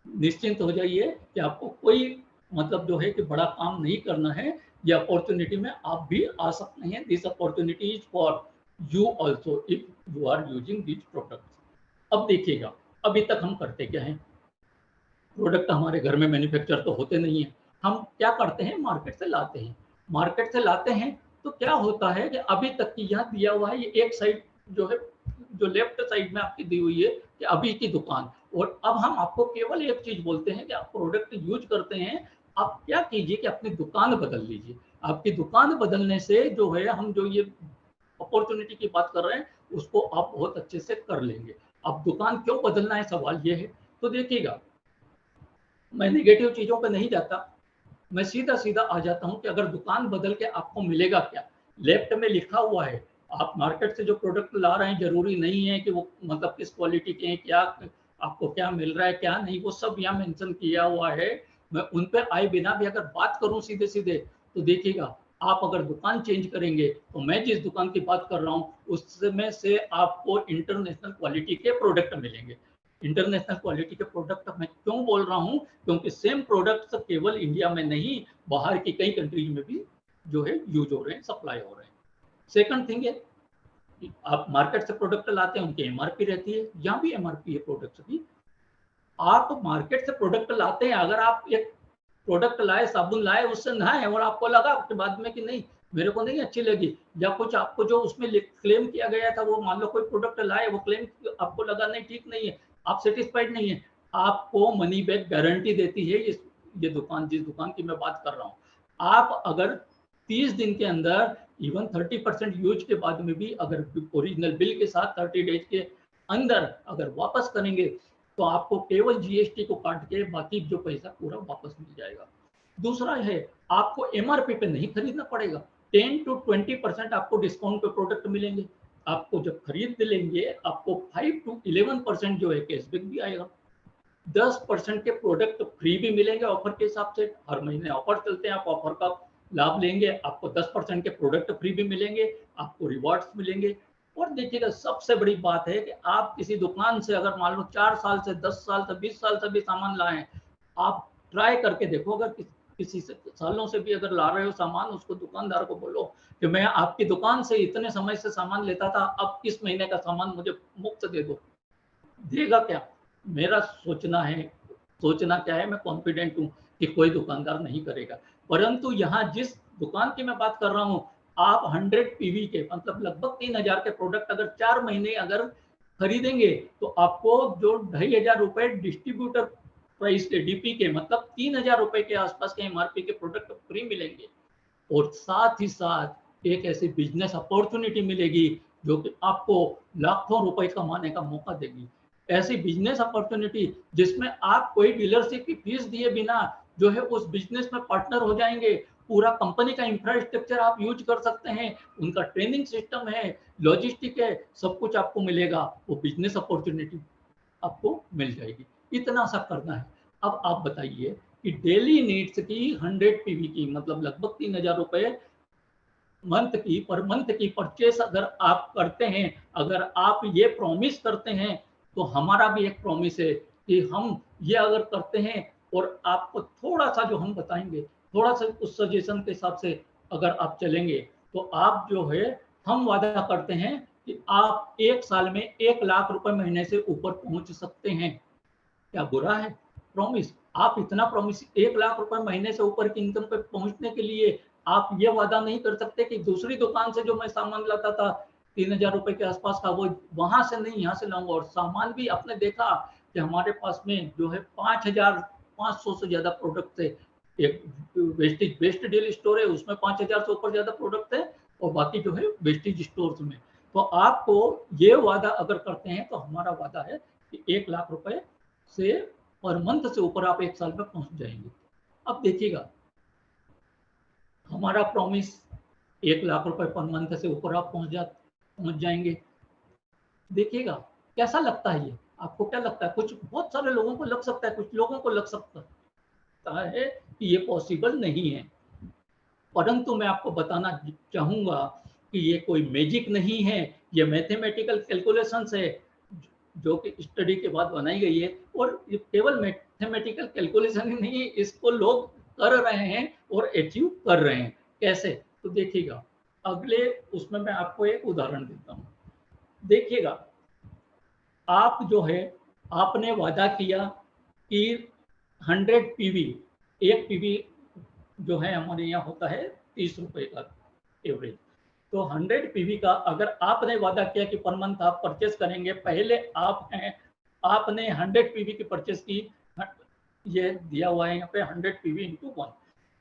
निश्चिंत हो जाइए कि आपको कोई मतलब जो है कि बड़ा काम नहीं करना है, ये अपॉर्चुनिटी में आप भी आ सकते हैं। This opportunity is for you also if you are using this product. अब देखिएगा अभी तक हम करते क्या हैं, प्रोडक्ट हमारे घर में मैन्युफैक्चर तो होते नहीं है, हम क्या करते हैं मार्केट से लाते हैं। मार्केट से लाते हैं तो क्या होता है कि अभी तक की यहाँ दिया हुआ है, ये एक साइड जो है जो लेफ्ट साइड में आपकी दी हुई है कि अभी की दुकान, और अब हम आपको केवल एक चीज बोलते हैं कि आप प्रोडक्ट यूज करते हैं, आप क्या कीजिए कि अपनी दुकान बदल लीजिए। आपकी दुकान बदलने से जो है हम जो ये अपॉर्चुनिटी की बात कर रहे हैं उसको आप बहुत अच्छे से कर लेंगे। अब दुकान क्यों बदलना है, सवाल ये है। तो देखिएगा मैं नेगेटिव चीजों पे नहीं जाता, मैं सीधा सीधा आ जाता हूँ कि अगर दुकान बदल के आपको मिलेगा क्या। लेफ्ट में लिखा हुआ है, आप मार्केट से जो प्रोडक्ट ला रहे हैं जरूरी नहीं है कि वो मतलब किस क्वालिटी के हैं, क्या आपको क्या मिल रहा है क्या नहीं, वो सब यहाँ मेंशन किया हुआ है। मैं उन पे आए बिना भी अगर बात करूँ सीधे सीधे तो देखिएगा आप अगर दुकान चेंज करेंगे तो मैं जिस दुकान की बात कर रहा हूँ उसमें से आपको इंटरनेशनल क्वालिटी के प्रोडक्ट मिलेंगे। इंटरनेशनल क्वालिटी के प्रोडक्ट मैं क्यों बोल रहा हूँ, क्योंकि सेम प्रोडक्ट केवल इंडिया में नहीं बाहर की कई कंट्रीज में भी जो है यूज हो रहे हैं, सप्लाई हो रहे हैं। सेकंड थिंग है आप मार्केट से प्रोडक्ट लाते हैं उनकी एमआरपी रहती है, यहाँ भी एमआरपी है प्रोडक्ट की। आप मार्केट से प्रोडक्ट लाते हैं, अगर आप एक प्रोडक्ट लाए साबुन लाए उससे नहाए और आपको लगा उसके बाद में कि नहीं मेरे को नहीं अच्छी लगी, या कुछ आपको जो उसमें क्लेम किया गया था वो मान लो कोई प्रोडक्ट लाए वो क्लेम आपको लगा नहीं ठीक नहीं है, आप सेटिस्फाइड नहीं है, आपको मनी बैक गारंटी देती है ये दुकान, जिस दुकान की मैं बात कर रहा हूँ। आप अगर 30 दिन के अंदर इवन 30% यूज के बाद में भी अगर ओरिजिनल बिल के साथ 30 डेज के अंदर अगर वापस करेंगे तो आपको केवल जीएसटी को काट के बाकी जो पैसा पूरा वापस मिल जाएगा। दूसरा है आपको एमआरपी पे नहीं खरीदना पड़ेगा, 10 to 20% आपको डिस्काउंट पे प्रोडक्ट मिलेंगे। आपको जब खरीद लेंगे आपको 5 to 11% जो है कैशबैक भी आएगा, 10% के प्रोडक्ट फ्री भी मिलेंगे ऑफर के हिसाब से, हर महीने ऑफर चलते हैं, आप ऑफर का लाभ लेंगे आपको 10% के प्रोडक्ट फ्री भी मिलेंगे, आपको रिवॉर्ड्स मिलेंगे। और देखिएगा सबसे बड़ी बात है कि आप किसी दुकान से अगर मान लो 4 साल से 10 साल से 20 साल से भी सामान लाए, आप ट्राई करके देखो, अगर किसी से सालों से भी अगर ला रहे हो सामान, उसको दुकानदार को बोलो कि मैं आपकी दुकान से इतने समय से सामान लेता था, अब इस महीने का सामान मुझे मुफ्त दे दो, देगा क्या। मेरा सोचना क्या है, मैं कॉन्फिडेंट हूँ कि कोई दुकानदार नहीं करेगा। परंतु यहाँ जिस दुकान की मैं बात कर रहा हूँ, आप 100 पीवी के मतलब लगभग 3000 के प्रोडक्ट अगर 4 महीने अगर खरीदेंगे तो आपको जो 2500 रुपए डिस्ट्रीब्यूटर प्राइस के डीपी के मतलब 3000 रुपए के आसपास के एमआरपी के प्रोडक्ट फ्री मिलेंगे। और साथ ही साथ एक ऐसी बिजनेस अपॉर्चुनिटी मिलेगी जो कि आपको लाखों रुपए कमाने का मौका देगी। ऐसी बिजनेस अपॉर्चुनिटी जिसमें आप कोई डीलरशिप की फीस दिए बिना जो है उस बिजनेस में पार्टनर हो जाएंगे। पूरा कंपनी का इंफ्रास्ट्रक्चर आप यूज कर सकते हैं, उनका ट्रेनिंग सिस्टम है, लॉजिस्टिक है, सब कुछ आपको मिलेगा। वो बिजनेस अपॉर्चुनिटी आपको मिल जाएगी। इतना सा करना है। अब आप बताइए कि डेली नीड्स की 100 पीवी की मतलब लगभग 3000 रुपए पर मंथ की परचेस अगर आप करते हैं, अगर आप ये प्रॉमिस करते हैं, तो हमारा भी एक प्रॉमिस है कि हम ये अगर करते हैं और आपको थोड़ा सा जो हम बताएंगे, थोड़ा सा उस सजेशन के हिसाब से अगर आप चलेंगे, तो आप जो है हम वादा करते हैं कि आप 1 साल में 1 लाख रुपए महीने से ऊपर पहुंच सकते हैं। क्या बुरा है? प्रॉमिस, आप इतना प्रॉमिस 1 लाख रुपए महीने से ऊपर की इनकम पे पहुंचने के लिए आप ये वादा नहीं कर सकते कि दूसरी दुकान से जो मैं सामान लाता था 3000 रुपए के आसपास का, वो वहां से नहीं यहाँ से लाऊंगा। और सामान भी आपने देखा कि हमारे पास में जो है 5500 से ज्यादा प्रोडक्ट थे। एक वेस्टेज वेस्ट डील स्टोर है, उसमें 5000 से ऊपर ज्यादा प्रोडक्ट है, और बाकी जो है वेस्टेज स्टोर में। तो आपको ये वादा अगर करते हैं, तो हमारा वादा है कि 1 लाख रुपए से पर मंथ से ऊपर आप 1 साल में पहुंच जाएंगे। अब देखिएगा, हमारा प्रॉमिस 1 लाख रुपए पर मंथ से ऊपर आप पहुंच जाएंगे। देखिएगा कैसा लगता है ये, आपको क्या लगता है? कुछ बहुत सारे लोगों को लग सकता है, कुछ लोगों को लग सकता है कि ये पॉसिबल नहीं है, परंतु मैं आपको बताना चाहूंगा कि ये कोई मैजिक नहीं है, ये मैथमेटिकल कैलकुलेशंस है जो कि स्टडी के बाद बनाई गई है। और ये केवल मैथमेटिकल कैलकुलेशन ही नहीं, इसको लोग कर रहे हैं और अचीव कर रहे हैं। कैसे? तो देखिएगा, अगले उसमें मैं आपको एक उदाहरण देता हूँ। देखिएगा, आप जो है आपने वादा किया कि 100 पीवी, एक पीवी जो है हमारे यहाँ होता है 30 रुपए का एवरेज। तो 100 पीवी का अगर आपने वादा किया कि पर मंथ आप परचेस करेंगे, पहले आपने 100 पीवी की परचेस की, ये दिया हुआ है यहाँ पे 100 पीवी इंटू 1।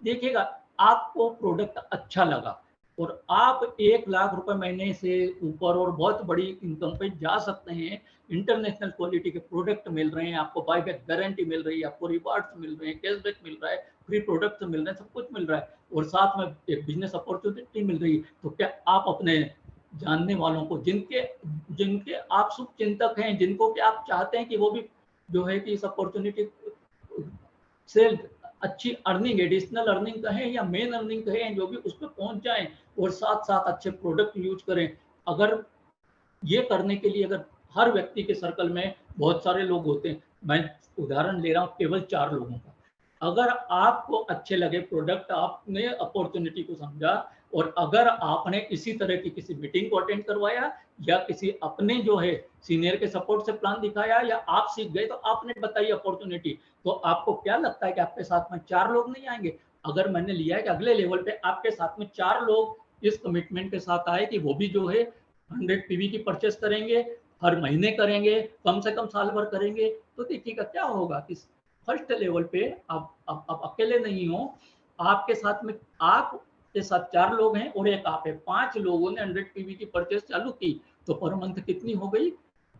देखिएगा, आपको प्रोडक्ट अच्छा लगा और आप 1 लाख रुपए महीने से ऊपर और बहुत बड़ी इनकम पे जा सकते हैं। इंटरनेशनल क्वालिटी के प्रोडक्ट मिल रहे हैं, आपको बायबैक गारंटी मिल रही है, आपको रिवार्ड्स मिल रहे हैं, कैशबैक मिल रहा है, फ्री प्रोडक्ट मिल रहे हैं, सब कुछ मिल रहा है, और साथ में एक बिजनेस अपॉर्चुनिटी मिल रही है। तो क्या आप अपने जानने वालों को, जिनके जिनके आप शुभ चिंतक हैं, जिनको कि आप चाहते हैं कि वो भी जो है कि इस अपॉर्चुनिटी से अच्छी अर्निंग, एडिशनल अर्निंग कहें या मेन अर्निंग कहें, जो भी उस पर पहुंच जाएं और साथ साथ अच्छे प्रोडक्ट यूज करें। अगर ये करने के लिए अगर हर व्यक्ति के सर्कल में बहुत सारे लोग होते हैं, मैं उदाहरण ले रहा हूँ केवल 4 लोगों का, अगर आपको अच्छे लगे प्रोडक्ट, आपने अपॉर्चुनिटी को समझा, और अगर आपने इसी तरह की किसी मीटिंग को अटेंड करवाया या किसी अपने जो है सीनियर के सपोर्ट से प्लान दिखाया, या आप सीख गए तो आपने बताई अपॉर्चुनिटी, तो आपको क्या लगता है कि आपके साथ में 4 लोग नहीं आएंगे? अगर मैंने लिया है कि अगले लेवल पे आपके साथ में 4 लोग इस कमिटमेंट के साथ आए कि वो भी जो है 100 पीवी की परचेस करेंगे, हर महीने करेंगे, कम से कम साल भर करेंगे, तो देखिएगा क्या होगा कि फर्स्ट लेवल पे आप अकेले नहीं हो, आपके साथ में आपके साथ 4 लोग हैं और एक आप है, 5 लोगों ने 100 पीवी की परचेस चालू की, तो पर मंथ कितनी हो गई?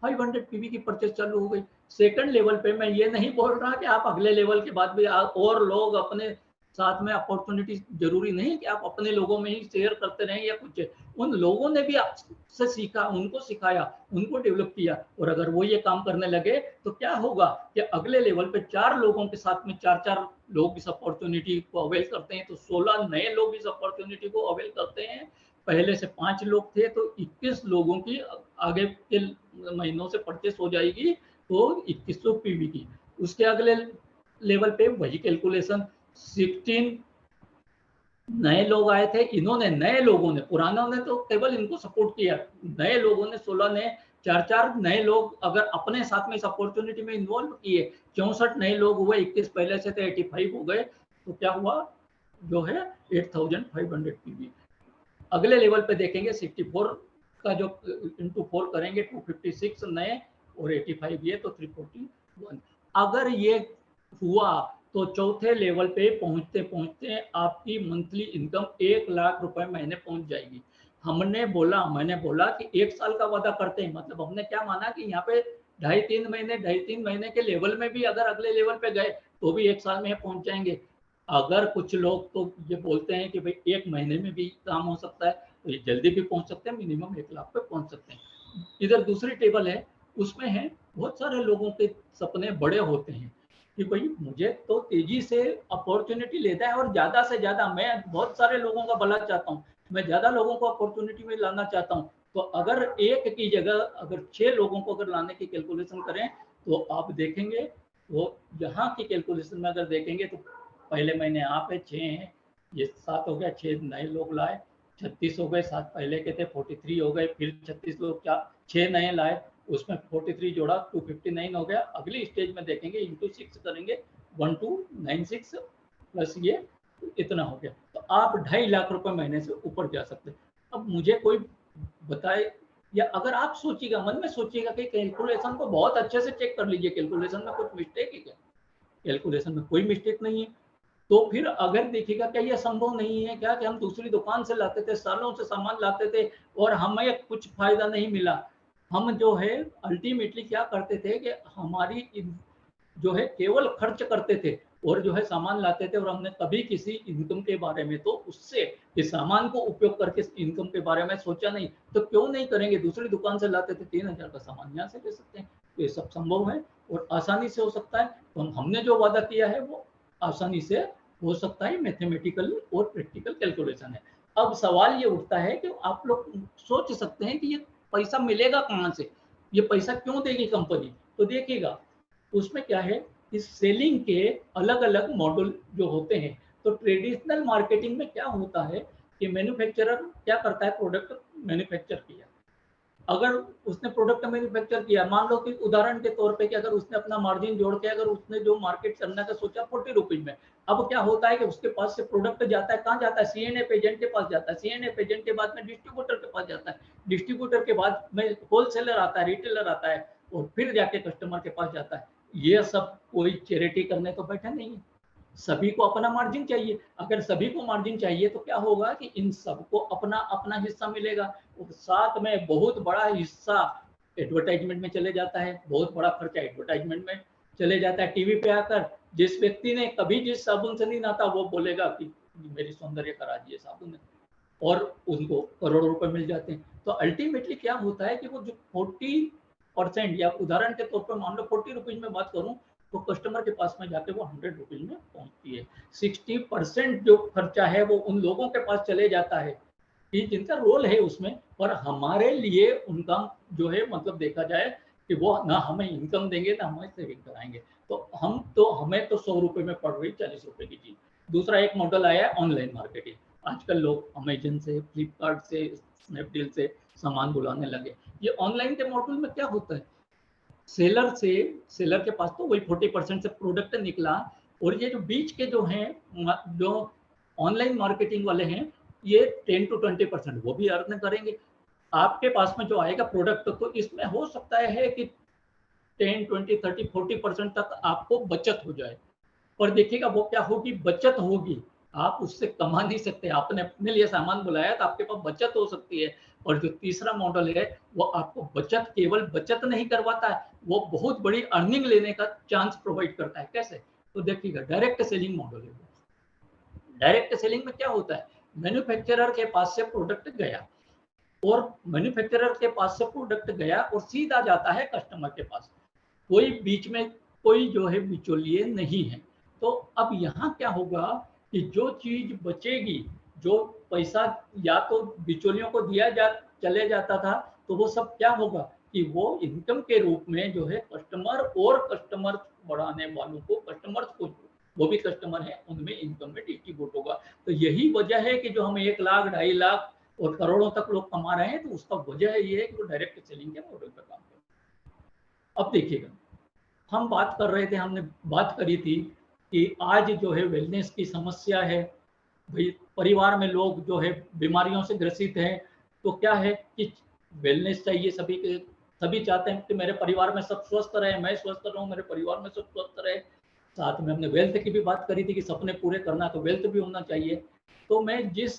500 पीवी की परचेस चालू हो गई। सेकंड लेवल पे मैं ये नहीं बोल रहा कि आप अगले लेवल के बाद भी और लोग अपने साथ में अपॉर्चुनिटी, जरूरी नहीं कि आप अपने लोगों में ही शेयर करते रहें या कुछ, उन लोगों ने भी आपसे सीखा, उनको सिखाया, उनको डेवलप किया, और अगर वो ये काम करने लगे तो क्या होगा कि अगले लेवल पे 4 लोगों के साथ में 4-4 लोग इस अपॉर्चुनिटी को अवेल करते हैं, तो 16 नए लोग इस अपॉर्चुनिटी को अवेल करते हैं। पहले से 5 लोग थे तो 21 लोगों की आगे के महीनों से परचेस हो जाएगी, तो 2100 पीवी की। उसके अगले लेवल पे वही कैलकुलेशन, 16 नए लोग आए थे, इन्होंने, नए लोगों ने, पुरानों ने तो केवल इनको सपोर्ट किया, नए लोगों ने 16 ने 4-4 नए लोग अगर अपने साथ में इस अपॉर्चुनिटी में इन्वॉल्व किए, 64 नए लोग हुए, 21 पहले से थे 85 हो गए, तो क्या हुआ जो है 8500 पीवी। अगले लेवल पे देखेंगे 64 का जो इंटू 4 करेंगे 256 नए और 85 ये, तो 341। अगर ये हुआ तो चौथे लेवल पे पहुंचते पहुंचते आपकी मंथली इनकम 1 लाख रुपए महीने पहुंच जाएगी। मैंने बोला कि 1 साल का वादा करते हैं, मतलब हमने क्या माना कि यहाँ पे ढाई तीन महीने के लेवल में भी अगर अगले लेवल पे गए तो भी 1 साल में पहुंच जाएंगे। अगर कुछ लोग तो ये बोलते हैं कि भाई 1 महीने में भी काम हो सकता है, तो ये जल्दी भी पहुंच सकते हैं, मिनिमम 1 लाख पे पहुंच सकते हैं। इधर दूसरी टेबल है, उसमें है बहुत सारे लोगों के सपने बड़े होते हैं कि भाई मुझे तो तेजी से अपॉर्चुनिटी लेता है और ज़्यादा से ज़्यादा, मैं बहुत सारे लोगों का भला चाहता हूँ, मैं ज़्यादा लोगों को अपॉर्चुनिटी में लाना चाहता हूँ। तो अगर एक की जगह अगर 6 लोगों को अगर लाने की कैलकुलेशन करें तो आप देखेंगे, वो यहाँ की कैलकुलेशन में अगर देखेंगे तो पहले महीने आप है 6 हैं, ये 7 हो गया, 6 नए लोग लाए, 36 हो गए, 7 पहले के थे, 43 हो गए, फिर 36 लोग, 6 नए लाए, उसमें 43 जोड़ा 259 हो गया। अगली स्टेज में देखेंगे इंटू 6 करेंगे 1296 प्लस ये इतना हो गया, तो आप 2.5 लाख रुपए महीने से ऊपर जा सकते हैं। अब मुझे कोई बताए, या अगर आप सोचिएगा, मन में सोचिएगा कि कैलकुलेशन को बहुत अच्छे से चेक कर लीजिए, कैलकुलेशन में कुछ मिस्टेक है क्या? कैलकुलेशन में कोई मिस्टेक नहीं है। तो फिर अगर देखिएगा क्या ये संभव नहीं है क्या कि हम दूसरी दुकान से लाते थे, सालों से सामान लाते थे और हमें कुछ फायदा नहीं मिला। हम जो है अल्टीमेटली क्या करते थे कि हमारी जो है केवल खर्च करते थे और जो है सामान लाते थे, और हमने कभी किसी इनकम के बारे में, तो उससे इस सामान को उपयोग करके इनकम के बारे में सोचा नहीं। तो क्यों नहीं करेंगे? दूसरी दुकान से लाते थे, 3,000 का सामान यहाँ से ले सकते हैं। तो ये सब संभव है और आसानी से हो सकता है। तो हमने जो वादा किया है वो आसानी से हो सकता है, मैथमेटिकल और प्रैक्टिकल कैलकुलेशन है। अब सवाल ये उठता है कि आप लोग सोच सकते हैं कि ये पैसा मिलेगा कहाँ से, ये पैसा क्यों देगी कंपनी? तो देखिएगा उसमें क्या है कि सेलिंग के अलग अलग मॉडल जो होते हैं। तो ट्रेडिशनल मार्केटिंग में क्या होता है कि मैन्युफैक्चरर क्या करता है, प्रोडक्ट मैन्युफैक्चर किया, अगर उसने प्रोडक्ट मैन्युफैक्चर किया, मान लो कि उदाहरण के तौर पे कि अगर उसने अपना मार्जिन जोड़ के अगर उसने जो मार्केट करने का सोचा 40 रुपीज में, अब क्या होता है कि उसके पास से प्रोडक्ट जाता है, कहाँ जाता है? सीएनएफ एजेंट के पास जाता है, सीएनएफ एजेंट के बाद में डिस्ट्रीब्यूटर के पास जाता है, डिस्ट्रीब्यूटर के बाद में होलसेलर आता है, रिटेलर आता है, और फिर जाके कस्टमर के पास जाता है। ये सब कोई चैरिटी करने तो बैठा नहीं है, सभी को अपना मार्जिन चाहिए। अगर सभी को मार्जिन चाहिए तो क्या होगा कि इन सबको अपना अपना हिस्सा मिलेगा, और साथ में बहुत बड़ा हिस्सा एडवर्टाइजमेंट में चले जाता है, बहुत बड़ा खर्चा एडवर्टाइजमेंट में चले जाता है। टीवी पे आकर जिस व्यक्ति ने कभी जिस साबुन से नहीं नहाता वो बोलेगा कि मेरी सौंदर्य का राज ये साबुन है, और उनको करोड़ों रुपए मिल जाते हैं। तो अल्टीमेटली क्या होता है कि वो जो 40%, या उदाहरण के तौर पर मान लो 40 रुपीज में बात करूं, तो कस्टमर के पास में जाके वो 100 रुपीज में पहुंचती है। 60% जो खर्चा है वो उन लोगों के पास चले जाता है कि जिनका रोल है उसमें, और हमारे लिए उनका जो है मतलब देखा जाए कि वो ना हमें इनकम देंगे ना हमें सेविंग कराएंगे। तो हमें तो 100 रुपए में पड़ रही 40 रुपए की चीज। दूसरा एक मॉडल आया है ऑनलाइन मार्केटिंग। आजकल लोग अमेजन से, फ्लिपकार्ट से, स्नैपडील से सामान बुलाने लगे। ये ऑनलाइन के मॉडल में क्या होता है, सेलर के पास तो वही 40% से प्रोडक्ट निकला, और ये जो बीच के जो हैं, जो ऑनलाइन मार्केटिंग वाले हैं, ये 10 to 20% वो भी अर्न करेंगे। आपके पास में जो आएगा प्रोडक्ट, तो इसमें हो सकता है कि 10, 20, 30, 40% तक आपको बचत हो जाए। और देखिएगा वो क्या होगी, बचत होगी, आप उससे कमा नहीं सकते। आपने अपने लिए सामान बुलाया तो आपके पास बचत हो सकती है। और जो तीसरा मॉडल है वो आपको बचत, केवल बचत नहीं करवाता है, वो बहुत बड़ी अर्निंग लेने का चांस प्रोवाइड करता है। कैसे? तो देखिएगा डायरेक्ट सेलिंग मॉडल है। डायरेक्ट सेलिंग में क्या होता है, मैन्युफैक्चरर के पास से प्रोडक्ट गया, और मैन्युफैक्चरर के पास से प्रोडक्ट गया और सीधा जाता है कस्टमर के पास, कोई बीच में कोई जो है बिचौलिए नहीं है। तो अब यहाँ क्या होगा कि जो चीज बचेगी, जो पैसा या तो बिचौलियों को दिया जा चले जाता था, तो वो सब क्या होगा कि वो इनकम के रूप में जो है कस्टमर और कस्टमर बढ़ाने वालों को, कस्टमर्स को, वो भी कस्टमर है, उनमें इनकम में डिस्ट्रीब्यूट होगा। तो यही वजह है कि जो हम 1 लाख, 2.5 लाख और करोड़ों तक लोग कमा रहे हैं, तो उसका वजह ये है कि वो डायरेक्ट सेलिंग के मॉडल पर काम कर रहे हैं। अब देखिएगा, हम बात कर रहे थे, हमने बात करी थी कि आज जो है वेलनेस की समस्या है, भाई परिवार में लोग जो है बीमारियों से ग्रसित हैं, तो क्या है कि वेलनेस चाहिए सभी के, सभी चाहते हैं कि मेरे परिवार में सब स्वस्थ रहे, मैं स्वस्थ रहूं, मेरे परिवार में सब स्वस्थ रहे। साथ में हमने वेल्थ की भी बात करी थी कि सपने पूरे करना तो वेल्थ भी होना चाहिए। तो मैं जिस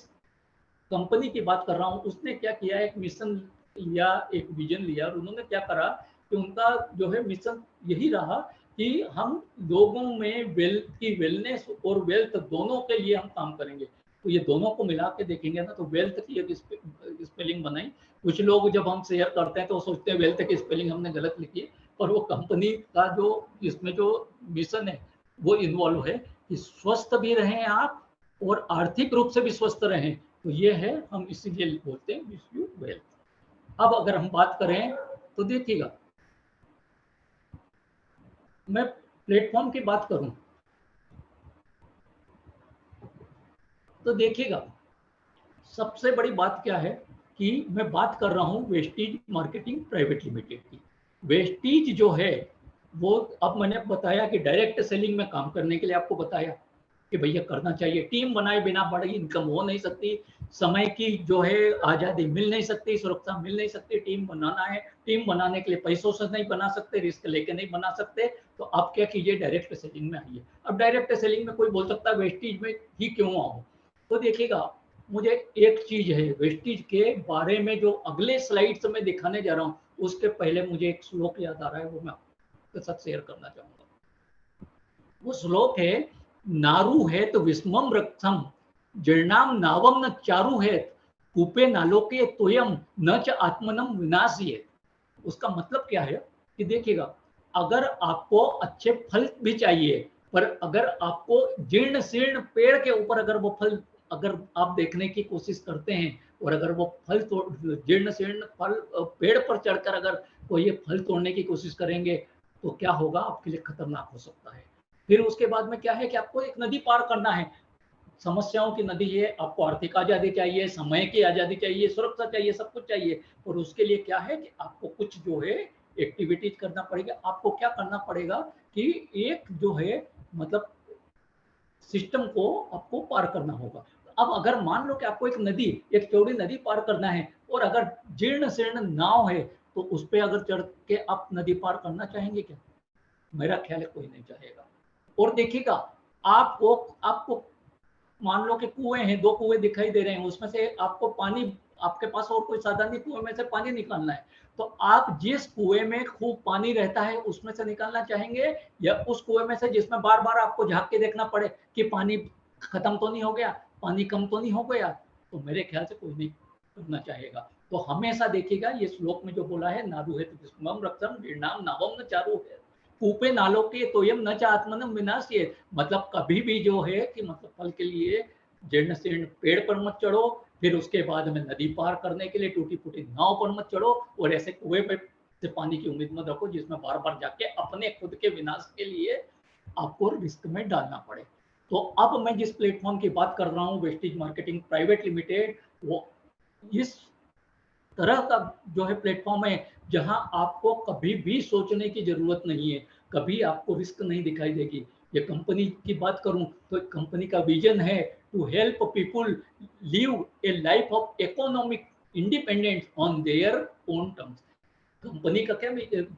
कंपनी की बात कर रहा हूँ उसने क्या किया, एक मिशन या एक विजन लिया, और उन्होंने क्या करा कि उनका जो है मिशन यही रहा कि हम लोगों में वेल्थ की वेलनेस और वेल्थ दोनों के लिए हम काम करेंगे। तो ये दोनों को मिला के देखेंगे ना, तो वेल्थ की एक स्पेलिंग बनाई। कुछ लोग जब हम शेयर करते हैं तो सोचते हैं वेल्थ की स्पेलिंग हमने गलत लिखी है, पर वो कंपनी का जो इसमें जो मिशन है वो इन्वॉल्व है कि स्वस्थ भी रहें आप और आर्थिक रूप से भी स्वस्थ रहें। तो ये है, हम इसीलिए बोलते हैं विश यू वेल्थ। अब अगर हम बात करें तो देखिएगा, मैं प्लेटफॉर्म की बात करूं तो देखिएगा, सबसे बड़ी बात क्या है कि मैं बात कर रहा हूं वेस्टीज मार्केटिंग प्राइवेट लिमिटेड की। वेस्टीज जो है वो, अब मैंने बताया कि डायरेक्ट सेलिंग में काम करने के लिए आपको बताया कि भैया करना चाहिए, टीम बनाए बिना बड़ी इनकम हो नहीं सकती, समय की जो है आज़ादी मिल नहीं सकती, सुरक्षा मिल नहीं सकती, टीम बनाना है, टीम बनाने के लिए पैसों से नहीं बना सकते, रिस्क लेके नहीं बना सकते, तो आप क्या कीजिए, डायरेक्ट सेलिंग में आइए। अब डायरेक्ट सेलिंग में कोई बोल सकता है वेस्टीज में ही क्यों आओ, तो देखिएगा, मुझे एक चीज है वेस्टीज के बारे में जो अगले स्लाइड्स में दिखाने जा रहा हूँ, उसके पहले मुझे एक श्लोक याद आ रहा है, वो मैं आपके साथ शेयर करना चाहूंगा। वो श्लोक है, नारु है तो विस्मम रक्षम जीर्णाम नावम न चारु है कूपे नालोके तोयम न च आत्मनम विनाशिये। उसका मतलब क्या है कि देखिएगा, अगर आपको अच्छे फल भी चाहिए, पर अगर आपको जीर्ण शीर्ण पेड़ के ऊपर अगर वो फल अगर आप देखने की कोशिश करते हैं, और अगर वो फल जीर्ण शीर्ण फल पेड़ पर चढ़कर अगर कोई ये फल तोड़ने की कोशिश करेंगे, तो क्या होगा, आपके लिए खतरनाक हो सकता है। फिर उसके बाद में क्या है कि आपको एक नदी पार करना है, समस्याओं की नदी है, आपको आर्थिक आज़ादी चाहिए, समय की आज़ादी चाहिए, सुरक्षा चाहिए, सब कुछ चाहिए, और उसके लिए क्या है कि आपको कुछ जो है एक्टिविटीज करना पड़ेगा। आपको क्या करना पड़ेगा कि एक जो है मतलब सिस्टम को आपको पार करना होगा। अब अगर मान लो कि आपको एक नदी, एक चौड़ी नदी पार करना है, और अगर जीर्ण शीर्ण नाव है, तो उस पर अगर चढ़ के आप नदी पार करना चाहेंगे क्या? मेरा ख्याल है कोई नहीं चाहेगा। और देखिएगा, आपको आपको मान लो कि कुएं हैं, दो कुएं दिखाई दे रहे हैं, उसमें से आपको पानी, आपके पास और कोई साधन नहीं, कुएं में से पानी निकालना है, तो आप जिस कुएं में खूब पानी रहता है उसमें से निकालना चाहेंगे, या उस कुएं में से जिसमें बार बार आपको झांक के देखना पड़े कि पानी खत्म तो नहीं हो गया, पानी कम तो नहीं हो गया? तो मेरे ख्याल से कोई नहीं करना चाहेगा। तो हमेशा देखिएगा, ये श्लोक में जो बोला है, नारु है तो रक्षम जीर्णाम नावम न चारु है कूपे नालों के तोयम न च आत्मनम विनाशिये। मतलब कभी भी जो है कि मतलब फल के लिए जीर्ण शीर्ण पेड़ पर मत चढ़ो, फिर उसके बाद में नदी पार करने के लिए टूटी फूटी नाव पर मत चढ़ो, और ऐसे कुएं पे से पानी की उम्मीद मत रखो जिसमें बार बार जाके अपने खुद के विनाश के लिए आपको रिस्क में डालना पड़े। तो अब मैं जिस प्लेटफॉर्म की बात कर रहा हूँ, वेस्टीज मार्केटिंग प्राइवेट लिमिटेड, वो इस तरह का जो है प्लेटफॉर्म है जहां आपको कभी भी सोचने की जरूरत नहीं है, कभी आपको रिस्क नहीं दिखाई देगी। ये कंपनी की बात करूं तो कंपनी का विजन है to help people live a life of economic independence on their own terms. Company का क्या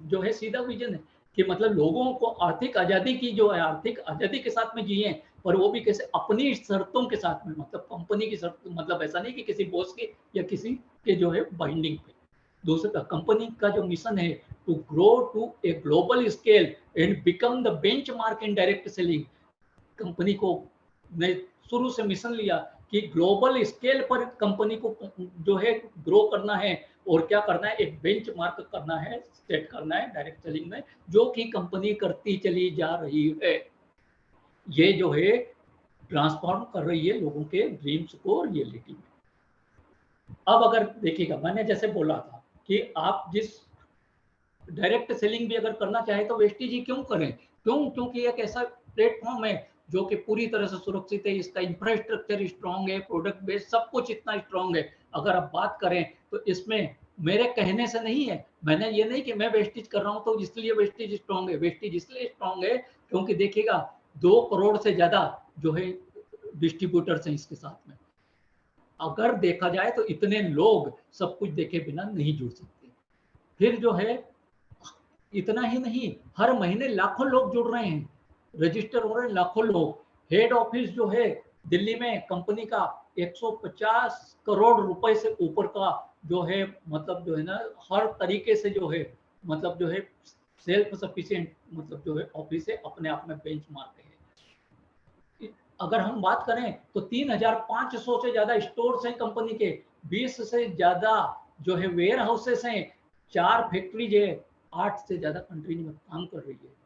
जो है सीधा विजन है कि मतलब लोगों को आर्थिक आज़ादी की जो है, आर्थिक आज़ादी के साथ में जिए, पर वो भी कैसे, अपनी शर्तों के साथ में, मतलब कंपनी की शर्त, मतलब ऐसा नहीं कि किसी बॉस की या किसी के जो है बाइंडिंग पे। दूसरा, कंपनी का जो मिशन है to grow to a global scale and become the benchmark in direct selling. Company को ने शुरू से मिशन लिया कि ग्लोबल स्केल पर कंपनी को जो है ग्रो करना है, और क्या करना है, एक बेंचमार्क करना है, सेट करना है डायरेक्ट सेलिंग में, जो कि कंपनी करती चली जा रही है। ये जो है ट्रांसफॉर्म कर रही है लोगों के ड्रीम्स को रियलिटी में। अब अगर देखिएगा, मैंने जैसे बोला था कि आप जिस डायरेक्ट सेलिंग भी अगर करना चाहे तो वेस्टीज ही क्यों करें, क्योंकि एक ऐसा प्लेटफॉर्म है जो कि पूरी तरह से सुरक्षित है, इसका इंफ्रास्ट्रक्चर स्ट्रांग है, प्रोडक्ट बेस सब कुछ इतना स्ट्रांग है। अगर आप बात करें तो इसमें मेरे कहने से नहीं है, मैंने ये नहीं कि मैं वेस्टीज कर रहा हूँ तो इसलिए वेस्टीज स्ट्रांग है। वेस्टीज इसलिए स्ट्रांग है क्योंकि देखिएगा 2 करोड़ से ज्यादा जो है डिस्ट्रीब्यूटर्स हैं इसके साथ में। अगर देखा जाए तो इतने लोग सब कुछ देखे बिना नहीं जुड़ सकते। फिर जो है इतना ही नहीं, हर महीने लाखों लोग जुड़ रहे हैं, रजिस्टर हो रहे हैं लाखों लोग। हेड ऑफिस जो है दिल्ली में कंपनी का 150 करोड़ रुपए से ऊपर का जो है, मतलब जो है ना, हर तरीके से जो है मतलब जो है सेल्फ सफिशिएंट मतलब जो है ऑफिस है, अपने आप में बेंचमार्क है। अगर हम बात करें तो 3,500 से ज्यादा स्टोर्स हैं कंपनी के, 20 से ज्यादा जो है वेयर हाउसेस हैं, 4 फैक्ट्रीज है, 8 से ज्यादा कंट्रीज में काम कर रही है।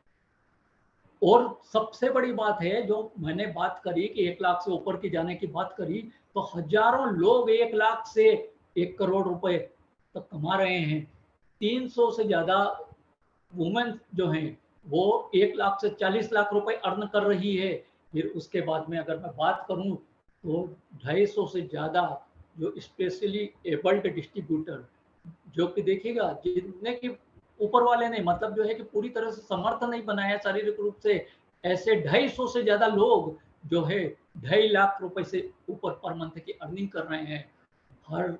और सबसे बड़ी बात है जो मैंने बात करी कि 1 लाख से ऊपर की जाने की बात करी, तो हजारों लोग 1 लाख से 1 करोड़ रुपए तक कमा रहे हैं। 300 से ज्यादा वुमेन जो हैं वो 1 लाख से 40 लाख रुपए अर्न कर रही है। फिर उसके बाद में अगर मैं बात करूं तो 250 से ज़्यादा जो स्पेशली एबल्ड डिस्ट्रीब्यूटर, जो कि देखिएगा जितने की ऊपर वाले ने मतलब जो है कि पूरी तरह से समर्थ नहीं बनाया शारीरिक रूप से, ऐसे 250 से ज़्यादा लोग जो है 2.5 लाख रुपए से ऊपर पर मंथ की अर्निंग कर रहे हैं। हर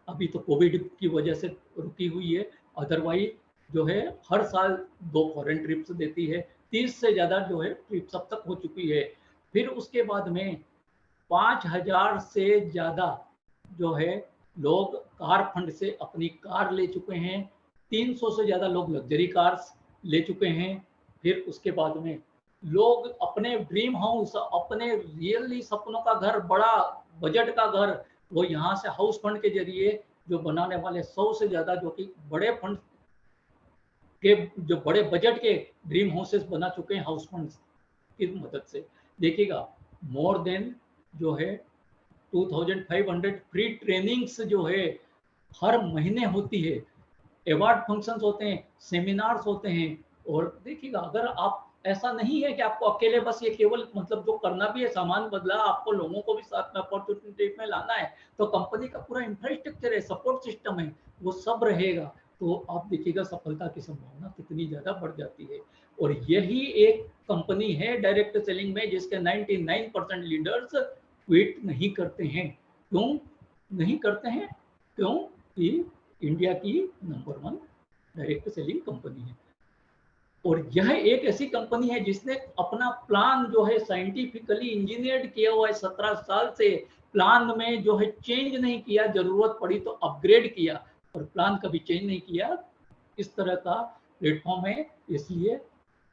अभी तो कोविड की वजह से रुकी हुई है, अदरवाइज जो है हर साल 2 फॉरेन ट्रिप्स देती है। 30 से ज़्यादा जो है ट्रिप्स अब तक हो चुकी है। फिर उसके बाद में 5,000 से ज़्यादा जो है लोग कार फंड से अपनी कार ले चुके हैं। 300 से ज़्यादा लोग लग्जरी कार्स ले चुके हैं। फिर उसके बाद में लोग अपने ड्रीम हाउस, अपने रियली सपनों का घर, बड़ा बजट का घर, वो यहाँ से हाउस फंड के जरिए जो बनाने वाले 100 से ज़्यादा जो कि बड़े फंड के जो बड़े बजट के ड्रीम हाउसेस बना चुके हैं हाउस फंड्स की मदद से। देखिएगा मोर देन जो है 2500 फ्री ट्रेनिंग्स जो है हर महीने होती है, अवार्ड फंक्शंस होते हैं, सेमिनार्स होते हैं। और देखिएगा अगर आप, ऐसा नहीं है कि आपको अकेले बस ये केवल मतलब जो करना भी है सामान बदला, आपको लोगों को भी साथ में अपॉर्चुनिटी में लाना है, तो कंपनी का पूरा इंफ्रास्ट्रक्चर है, सपोर्ट सिस्टम है, वो सब रहेगा। तो आप देखिएगा सफलता की संभावना कितनी ज़्यादा बढ़ जाती है। और यही एक कंपनी है डायरेक्ट सेलिंग में जिसके 99% लीडर्स क्विट नहीं करते हैं। क्यों नहीं करते हैं? क्यों कि इंडिया की नंबर 1 डायरेक्ट सेलिंग कंपनी है। और यह एक ऐसी कंपनी है जिसने अपना प्लान जो है साइंटिफिकली इंजीनियर्ड किया हुआ है, 17 साल से प्लान में जो है चेंज नहीं किया, जरूरत पड़ी तो अपग्रेड किया, और प्लान कभी चेंज नहीं किया। इस तरह का प्लेटफॉर्म है, इसलिए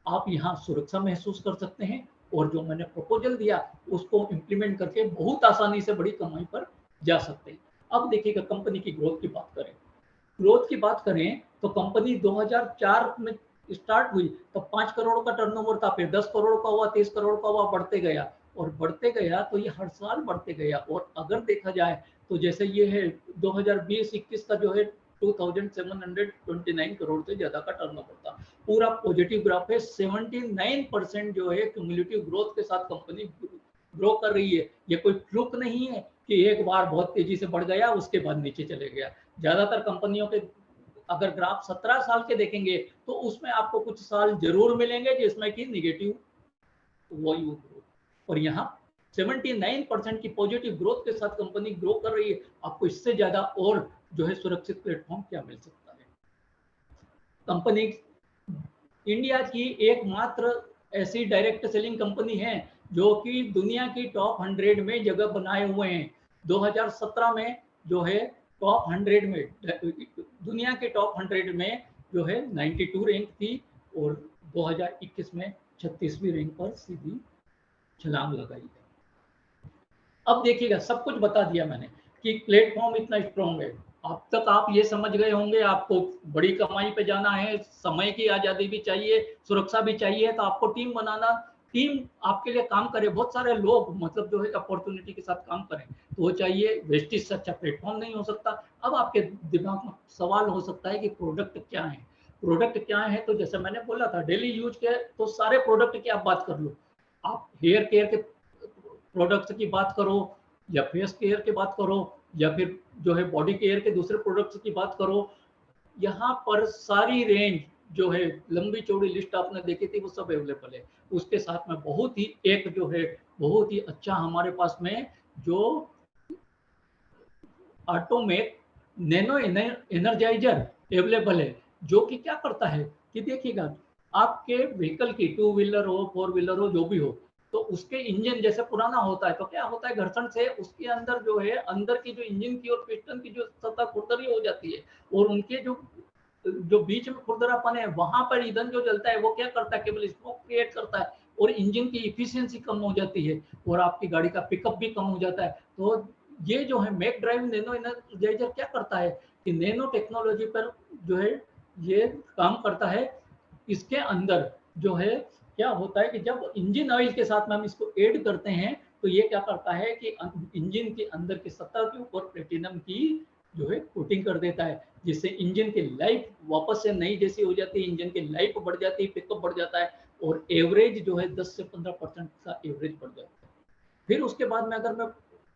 आप यहाँ सुरक्षा महसूस कर सकते हैं। और जो मैंने प्रपोजल दिया उसको इम्प्लीमेंट करके बहुत आसानी से बड़ी कमाई पर जा सकते हैं। अब देखिएगा कंपनी की ग्रोथ की बात करें, तो कंपनी 2004 में स्टार्ट हुई तो 5 करोड़ का टर्नओवर था, फिर 10 करोड़ का हुआ, 30 करोड़ का हुआ, बढ़ते गया और बढ़ते गया। तो ये हर साल बढ़ते गया। और अगर देखा जाए तो जैसे ये है 2020-21 का जो है 2729 करोड़ से ज्यादा का टर्नओवर था। पूरा पॉजिटिव ग्राफ है, 79% जो है क्यूमुलेटिव ग्रोथ के साथ कंपनी ग्रो कर रही है। ये कोई फ्लुक नहीं है कि एक बार बहुत तेजी से बढ़ गया उसके बाद नीचे चले गया। ज्यादातर कंपनियों के अगर ग्राफ 17 साल के देखेंगे तो उसमें आपको कुछ साल जरूर मिलेंगे जिसमें कि निगेटिव वॉल्यूम ग्रोथ, और यहाँ 79% की पॉजिटिव ग्रोथ के साथ कंपनी ग्रो कर रही है। आपको इससे ज्यादा और जो है सुरक्षित प्लेटफॉर्म क्या मिल सकता है? कंपनी इंडिया की एकमात्र ऐसी डायरेक्ट सेलिंग कंपनी है जो कि दुनिया की टॉप 100 में जगह बनाए हुए हैं। 2017 में जो है टॉप 100 में, दुनिया के टॉप 100 में जो है 92 रैंक थी, और 2021 में 36वीं रैंक पर सीधी छलांग लगाई है। अब देखिएगा सब कुछ बता दिया मैंने कि प्लेटफॉर्म इतना स्ट्रॉन्ग है। अब तक आप ये समझ गए होंगे आपको बड़ी कमाई पे जाना है, समय की आज़ादी भी चाहिए, सुरक्षा भी चाहिए, तो आपको टीम बनाना, टीम आपके लिए काम करे, बहुत सारे लोग मतलब जो है अपॉर्चुनिटी के साथ काम करें, तो वो चाहिए। वेस्टिज से अच्छा प्लेटफॉर्म नहीं हो सकता। अब आपके दिमाग में सवाल हो सकता है कि प्रोडक्ट क्या है, प्रोडक्ट क्या है? तो जैसे मैंने बोला था डेली यूज के तो सारे प्रोडक्ट की आप बात कर लो। आप हेयर केयर के प्रोडक्ट्स की बात करो, या फेस केयर की बात करो, या फिर जो है बॉडी केयर के दूसरे प्रोडक्ट्स की बात करो, यहाँ पर सारी रेंज जो है लंबी चौड़ी लिस्ट आपने देखी थी वो सब अवेलेबल है। उसके साथ में बहुत ही एक जो है बहुत ही अच्छा हमारे पास में जो ऑटोमेट नैनो एनर्जाइजर अवेलेबल है, जो कि क्या करता है कि देखिएगा आपके व्हीकल की 2 व्हीलर हो 4 व्हीलर हो जो भी हो, तो उसके इंजन जैसे पुराना होता है तो क्या होता है घर्षण से उसके अंदर जो है अंदर की जो इंजन की और पिस्टन की जो सतह खुरदरी हो जाती है, और उनके जो जो बीच में खुरदरापन है वहां पर ईंधन जो जलता है वो क्या करता है, केवल स्मोक क्रिएट करता है और इंजन की इफिशियंसी कम हो जाती है और आपकी गाड़ी का पिकअप भी कम हो जाता है। तो ये जो है मैक ड्राइव नैनो एनर्जाइजर क्या करता है कि नैनो टेक्नोलॉजी पर जो है ये काम करता है। इसके अंदर जो है क्या होता है कि जब इंजन ऑयल के साथ में हम इसको ऐड करते हैं तो ये क्या करता है कि इंजन के अंदर की सतह के ऊपर प्लेटिनम की जो है कोटिंग कर देता है, जिससे इंजन की लाइफ वापस से नई जैसी हो जाती है, इंजन की लाइफ बढ़ जाती है, पिकअप बढ़ जाता है और एवरेज जो है 10 से 15% का एवरेज बढ़ जाता है। फिर उसके बाद में अगर मैं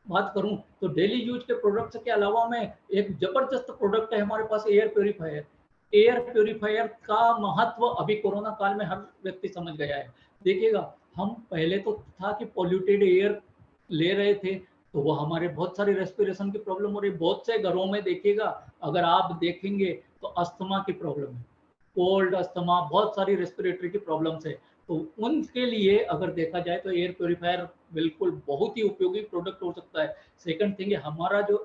बात करूं तो डेली यूज के प्रोडक्ट्स के अलावा में एक जबरदस्त प्रोडक्ट है हमारे पास, एयर प्योरीफायर। एयर प्योरीफायर का महत्व अभी कोरोना काल में हर व्यक्ति समझ गया है। देखिएगा, हम पहले तो था कि पॉल्यूटेड एयर ले रहे थे तो वो हमारे बहुत सारी रेस्पिरेशन की प्रॉब्लम हो रही। बहुत से घरों में देखिएगा, अगर आप देखेंगे तो अस्थमा की प्रॉब्लम है, कोल्ड अस्थमा, बहुत सारी रेस्पिरेटरी की प्रॉब्लम्स है। तो उनके लिए अगर देखा जाए तो एयर प्योरीफायर बिल्कुल बहुत ही उपयोगी प्रोडक्ट हो सकता है। सेकंड थिंग है हमारा जो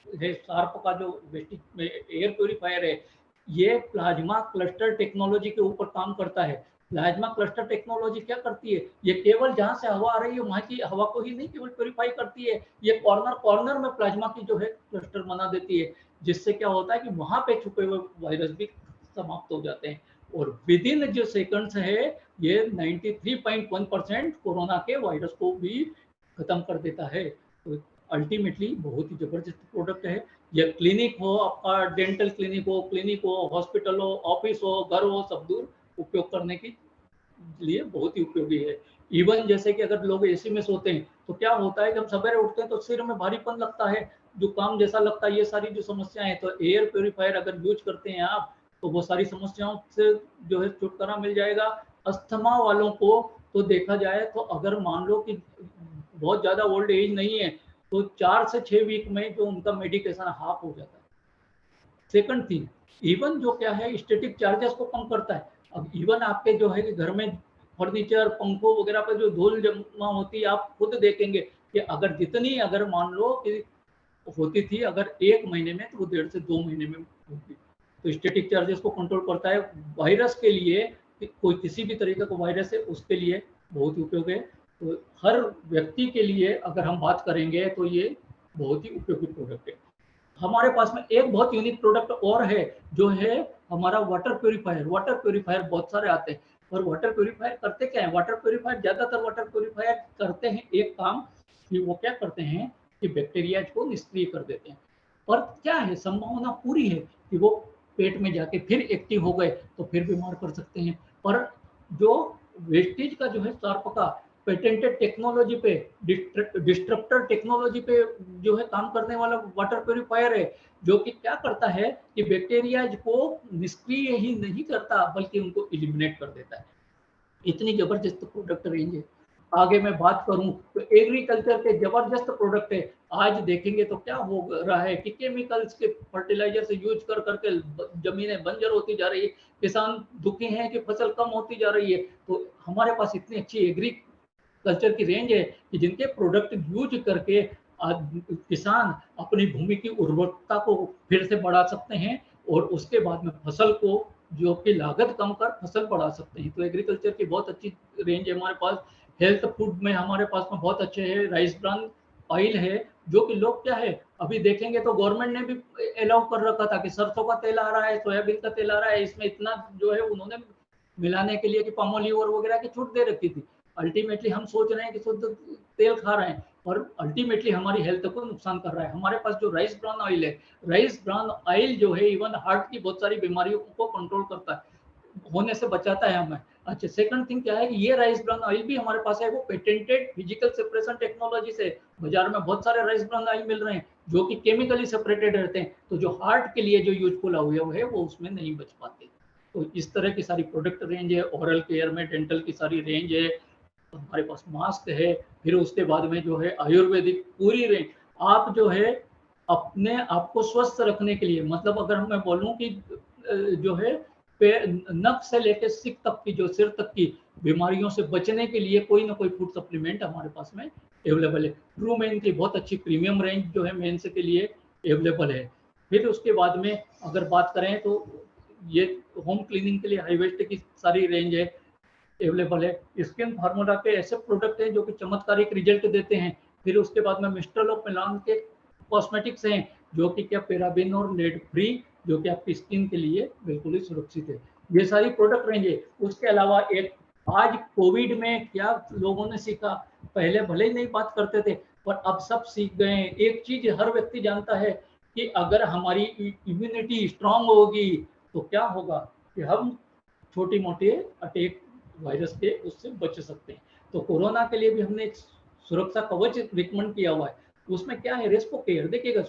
है शार्प का जो एयर प्योरीफायर है, ये प्लाज्मा क्लस्टर टेक्नोलॉजी के ऊपर काम करता है। प्लाज्मा क्लस्टर टेक्नोलॉजी क्या करती है, ये केवल जहां से हवा आ रही है वहां की हवा को ही नहीं केवल प्योरीफाई करती है, ये कॉर्नर कॉर्नर में प्लाज्मा की जो है क्लस्टर बना देती है, जिससे क्या होता है कि वहां पे छुपे हुए वायरस भी समाप्त हो जाते हैं और विद इन जो सेकंड्स है ये 93.1% कोरोना के वायरस को भी खत्म कर देता है। तो अल्टीमेटली बहुत ही जबरदस्त प्रोडक्ट है। ये क्लिनिक हो, आपका डेंटल क्लिनिक हो, हॉस्पिटल हो, ऑफिस हो, घर हो, सब दूर उपयोग करने के लिए बहुत ही उपयोगी है। इवन जैसे कि अगर लोग एसी में सोते हैं तो क्या होता है कि हम सवेरे उठते हैं तो सिर में भारीपन लगता है, जुकाम जैसा लगता है, ये सारी जो समस्याएं हैं, तो एयर प्योरीफायर अगर यूज करते हैं आप तो वो सारी समस्याओं से जो है छुटकारा मिल जाएगा। अस्थमा वालों को तो देखा जाए तो अगर मान लो कि बहुत ज्यादा ओल्ड एज नहीं है तो 4 से 6 वीक में जो उनका मेडिकेशन हाफ हो जाता है। सेकंड थिंग, इवन जो क्या है स्टैटिक चार्जेस को कम करता है। अब इवन आपके जो है कि घर में फर्नीचर पंखों वगैरह पर जो धूल जमा होती है आप खुद देखेंगे कि अगर जितनी अगर मान लो कि होती थी अगर 1 महीने में तो वो 1.5 से 2 महीने में होती। तो स्टैटिक चार्जेस को कंट्रोल करता है। वायरस के लिए कोई किसी भी तरीके का वायरस है उसके लिए बहुत ही उपयोग है। तो हर व्यक्ति के लिए अगर हम बात करेंगे तो ये बहुत ही उपयोगी प्रोडक्ट है। हमारे पास में एक बहुत यूनिक प्रोडक्ट और है जो है हमारा वाटर प्योरीफायर। वाटर प्योरीफायर बहुत सारे आते हैं और वाटर प्योरीफायर करते क्या है, वाटर प्योरीफायर ज्यादातर वाटर प्योरीफायर करते हैं एक काम कि वो क्या करते हैं कि बैक्टीरिया को निष्क्रिय कर देते हैं। और क्या है, संभावना पूरी है कि वो पेट में जाके फिर एक्टिव हो गए तो फिर बीमार कर सकते हैं। पर जो वेस्टेज का जो है सर्प का पेटेंटेड टेक्नोलॉजी पे, डिस्ट्रप्टर टेक्नोलॉजी पे जो है काम करने वाला वाटर प्योरीफायर है, जो कि क्या करता है कि बैक्टीरिया को निष्क्रिय ही नहीं करता बल्कि उनको इलिमिनेट कर देता है। इतनी जबरदस्त प्रोडक्ट रेंज है। आगे मैं बात करूं तो एग्रीकल्चर के जबरदस्त प्रोडक्ट है। आज देखेंगे तो क्या हो रहा है कि केमिकल्स के फर्टिलाइजर से यूज कर करके जमीनें बंजर होती जा रही है, किसान दुखी हैं कि फसल कम होती जा रही है। तो हमारे पास इतनी अच्छी एग्रीकल्चर की रेंज है कि जिनके प्रोडक्ट यूज करके किसान अपनी भूमि की उर्वरकता को फिर से बढ़ा सकते हैं और उसके बाद में फसल को जो कि लागत कम कर फसल बढ़ा सकते हैं। तो एग्रीकल्चर की बहुत अच्छी रेंज है हमारे पास। हेल्थ फूड में हमारे पास में बहुत अच्छे है, राइस ब्रान ऑयल है, जो कि लोग क्या है अभी देखेंगे तो गवर्नमेंट ने भी अलाउ कर रखा था कि सरसों का तेल आ रहा है, सोयाबीन का तेल आ रहा है, इसमें इतना जो है उन्होंने मिलाने के लिए कि पाम ऑयल और वगैरह की छूट दे रखी थी। अल्टीमेटली हम सोच रहे हैं कि शुद्ध तेल खा रहे हैं और अल्टीमेटली हमारी हेल्थ को नुकसान कर रहा है। हमारे पास जो राइस ब्रान ऑयल है, राइस ब्रान ऑयल जो है इवन हार्ट की बहुत सारी बीमारियों को कंट्रोल करता है, होने से बचाता है हमें। अच्छा, सेकंड थिंग क्या है कि ये राइस ब्रान ऑयल भी हमारे पास है वो पेटेंटेड फिजिकल सेपरेशन टेक्नोलॉजी से। बाजार में बहुत सारे राइस ब्रान ऑयल मिल रहे हैं जो कि केमिकली सेपरेटेड रहते हैं, तो जो हार्ट के लिए जो यूजफुल है वो उसमें नहीं बच पाते। तो इस तरह की सारी प्रोडक्ट रेंज है। ओरल केयर में डेंटल की सारी रेंज है, हमारे पास मास्क है। फिर उसके बाद में जो है आयुर्वेदिक पूरी रेंज। आप जो है अपने आप को स्वस्थ रखने के लिए, मतलब अगर मैं बोलूं कि जो है नख से लेकर सिक तक की, जो सिर तक की बीमारियों से बचने के लिए कोई ना कोई फूड सप्लीमेंट हमारे पास में अवेलेबल है। ट्रू मेन की बहुत अच्छी प्रीमियम रेंज जो है मेंस के लिए अवेलेबल है। फिर उसके बाद में अगर बात करें तो ये होम क्लीनिंग के लिए हाई वेस्ट की सारी रेंज है अवेलेबल है। स्किन फार्मूला के ऐसे प्रोडक्ट हैं जो कि चमत्कारिक रिजल्ट देते हैं। फिर उसके बाद में मिस्टर ऑफ मिलान के कॉस्मेटिक्स हैं जो कि क्या पैराबिन और लेड फ्री, जो कि आपकी स्किन के लिए बिल्कुल ही सुरक्षित है। ये सारी प्रोडक्ट रेंज है। उसके अलावा एक आज कोविड में क्या लोगों ने सीखा, पहले भले ही नहीं बात करते थे पर अब सब सीख गए हैं। एक चीज हर व्यक्ति जानता है कि अगर हमारी इम्यूनिटी स्ट्रांग होगी तो क्या होगा कि हम छोटी मोटी अटैक वायरस के उससे बच सकते हैं। तो कोरोना के लिए भी हमने एक सुरक्षा कवच रिकमेंड किया हुआ है। उसमें क्या है, रेस्पो केयर। देखिएगा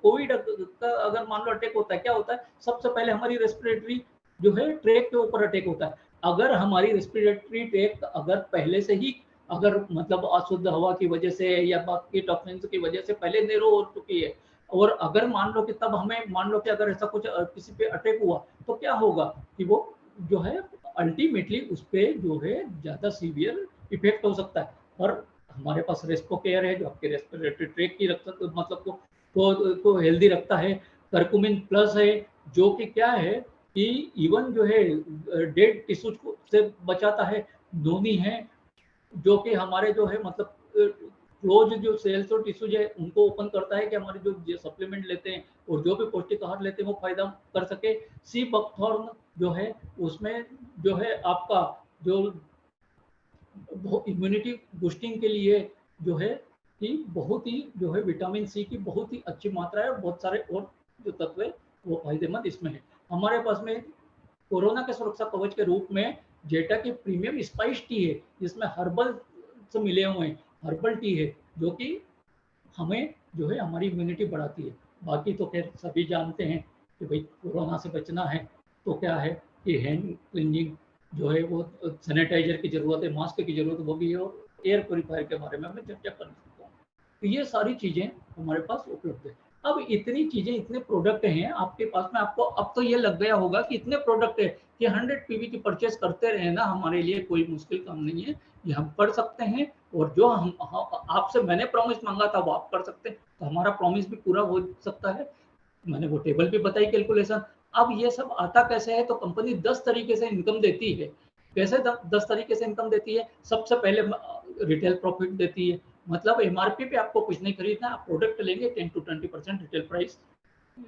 कोविड का अगर मान लो अटैक होता है, क्या होता है, सबसे पहले हमारी रेस्पिरेटरी जो है ट्रैक के ऊपर अटैक होता है। अगर हमारी रेस्पिरेटरी ट्रैक अगर पहले से ही अगर मतलब अशुद्ध हवा की वजह से या बाकी टॉक्सिन्स की वजह से पहले नेरो हो चुकी है, और अगर मान लो कि तब हमें मान लो कि अगर ऐसा कुछ किसी पे अटैक हुआ तो क्या होगा कि वो जो है अल्टीमेटली उस पर जो है ज़्यादा सीवियर इफेक्ट हो सकता है। और हमारे पास रेस्पो केयर है जो आपके रेस्पिरेटरी ट्रैक की रखता मतलब को हेल्दी रखता है। करकुमिन प्लस है जो कि क्या है कि इवन जो है डेड टिश्यूज से बचाता है। नोनी है जो कि हमारे जो है मतलब क्लोज जो सेल्स और टिश्यूज है उनको ओपन करता है कि हमारे जो सप्लीमेंट लेते हैं और जो भी पौष्टिक आहार लेते हैं वो फायदा कर सके। सी बकथॉर्न जो है उसमें जो है आपका जो इम्यूनिटी बूस्टिंग के लिए जो है कि बहुत ही जो है विटामिन सी की बहुत ही अच्छी मात्रा है और बहुत सारे और जो तत्व है वो फायदेमंद इसमें है। हमारे पास में कोरोना के सुरक्षा कवच के रूप में जेटा की प्रीमियम स्पाइस टी है जिसमें हर्बल से मिले हुए हैं। हर्बल टी है जो कि हमें जो है हमारी इम्यूनिटी बढ़ाती है। बाकी तो खैर सभी जानते हैं कि भाई कोरोना से बचना है तो क्या है कि हैंड क्लींजिंग जो है वो सैनिटाइजर की ज़रूरत है, मास्क की ज़रूरत वो भी है, और एयर प्योरीफायर के बारे में मैं चर्चा कर सकता हूँ। तो ये सारी चीज़ें हमारे पास उपलब्ध है। अब इतनी चीज़ें, इतने प्रोडक्ट हैं आपके पास में, आपको अब तो ये लग गया होगा कि इतने प्रोडक्ट है कि 100 पीवी की परचेज करते रहे ना हमारे लिए कोई मुश्किल काम नहीं है, ये हम कर सकते हैं। और जो हम आपसे मैंने प्रॉमिस मांगा था वो आप कर सकते हैं, तो हमारा प्रॉमिस भी पूरा हो सकता है। मैंने वो टेबल भी बताई कैलकुलेशन। अब ये सब आता कैसे है, तो कंपनी 10 तरीके से इनकम देती है। कैसे 10 तरीके से इनकम देती है? सबसे पहले रिटेल प्रॉफिट देती है, मतलब एमआरपी पे आपको कुछ नहीं खरीदना, आप प्रोडक्ट लेंगे 10 to 20% रिटेल प्राइस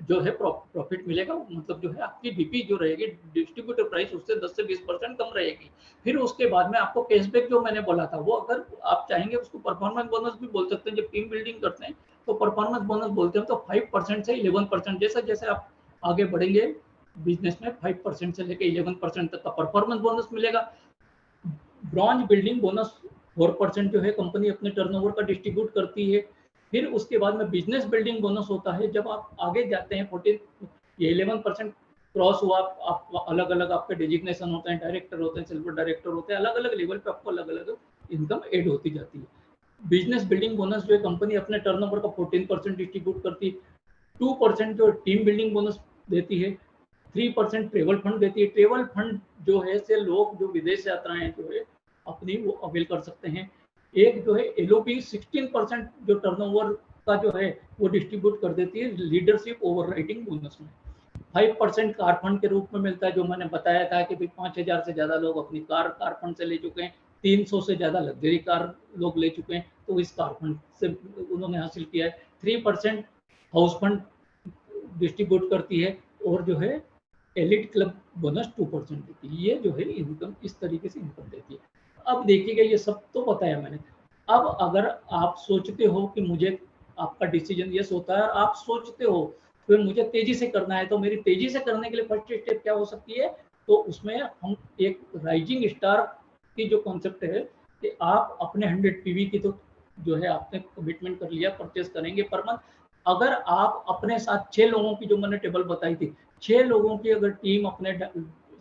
जो है प्रॉफिट मिलेगा, मतलब जो है आपकी डीपी जो रहेगी डिस्ट्रीब्यूटर प्राइस उससे 10 से 20% कम रहेगी। फिर उसके बाद में आपको कैशबैक जो मैंने बोला था वो अगर आप चाहेंगे उसको परफॉर्मेंस बोनस भी बोल सकते हैं। जब टीम बिल्डिंग करते हैं तो परफॉर्मेंस बोनस बोलते हैं। तो 5% से 11% जैसे जैसे आप आगे बढ़ेंगे बिजनेस में 5% से लेकर 11% तक का परफॉर्मेंस बोनस मिलेगा। ब्रॉन्ज बिल्डिंग बोनस 4% जो है कंपनी अपने टर्नओवर का डिस्ट्रीब्यूट करती है। फिर उसके बाद में बिजनेस बिल्डिंग बोनस होता है जब आप आगे जाते हैं 14 ये 11% क्रॉस हुआ, आप अलग अलग आपके डेजिग्नेशन होते हैं, डायरेक्टर होते हैं, सिल्वर डायरेक्टर होते हैं, अलग अलग लेवल पे आपको अलग अलग इनकम ऐड होती जाती है। बिजनेस बिल्डिंग बोनस जो है कंपनी अपने टर्नओवर का 14% डिस्ट्रीब्यूट करती है। 2% जो टीम बिल्डिंग बोनस देती है। 3% ट्रेवल फंड देती है। ट्रेवल फंड जो है से लोग जो विदेश यात्राएं जो है अपनी वो अवेल कर सकते हैं। एक जो है एलओपी 16% जो टर्नओवर का जो है वो डिस्ट्रीब्यूट कर देती है लीडरशिप ओवर राइटिंग बोनस में। 5% कार फंड के रूप में मिलता है, जो मैंने बताया था कि भाई 5000 से ज्यादा लोग अपनी कार फंड से ले चुके हैं, 300 से ज्यादा लग्जरी कार लोग ले चुके हैं, तो इस कार फंड से उन्होंने हासिल किया है। 3% हाउस फंड डिस्ट्रीब्यूट करती है, और जो है एलिट क्लब बोनस 2% देती है। ये जो है इनकम इस तरीके से इनकम देती है। अब देखिएगा ये सब तो बताया मैंने। अब अगर आप सोचते हो कि मुझे, आपका डिसीजन यस होता है और आप सोचते हो फिर मुझे तेजी से करना है, तो मेरी तेजी से करने के लिए फर्स्ट स्टेप क्या हो सकती है, तो उसमें हम एक राइजिंग स्टार की जो कॉन्सेप्ट है कि आप अपने 100 पीवी की तो जो है आपने कमिटमेंट कर लिया, परचेस करेंगे पर मंथ। अगर आप अपने साथ 6 लोगों की जो मैंने टेबल बताई थी, 6 लोगों की अगर टीम अपने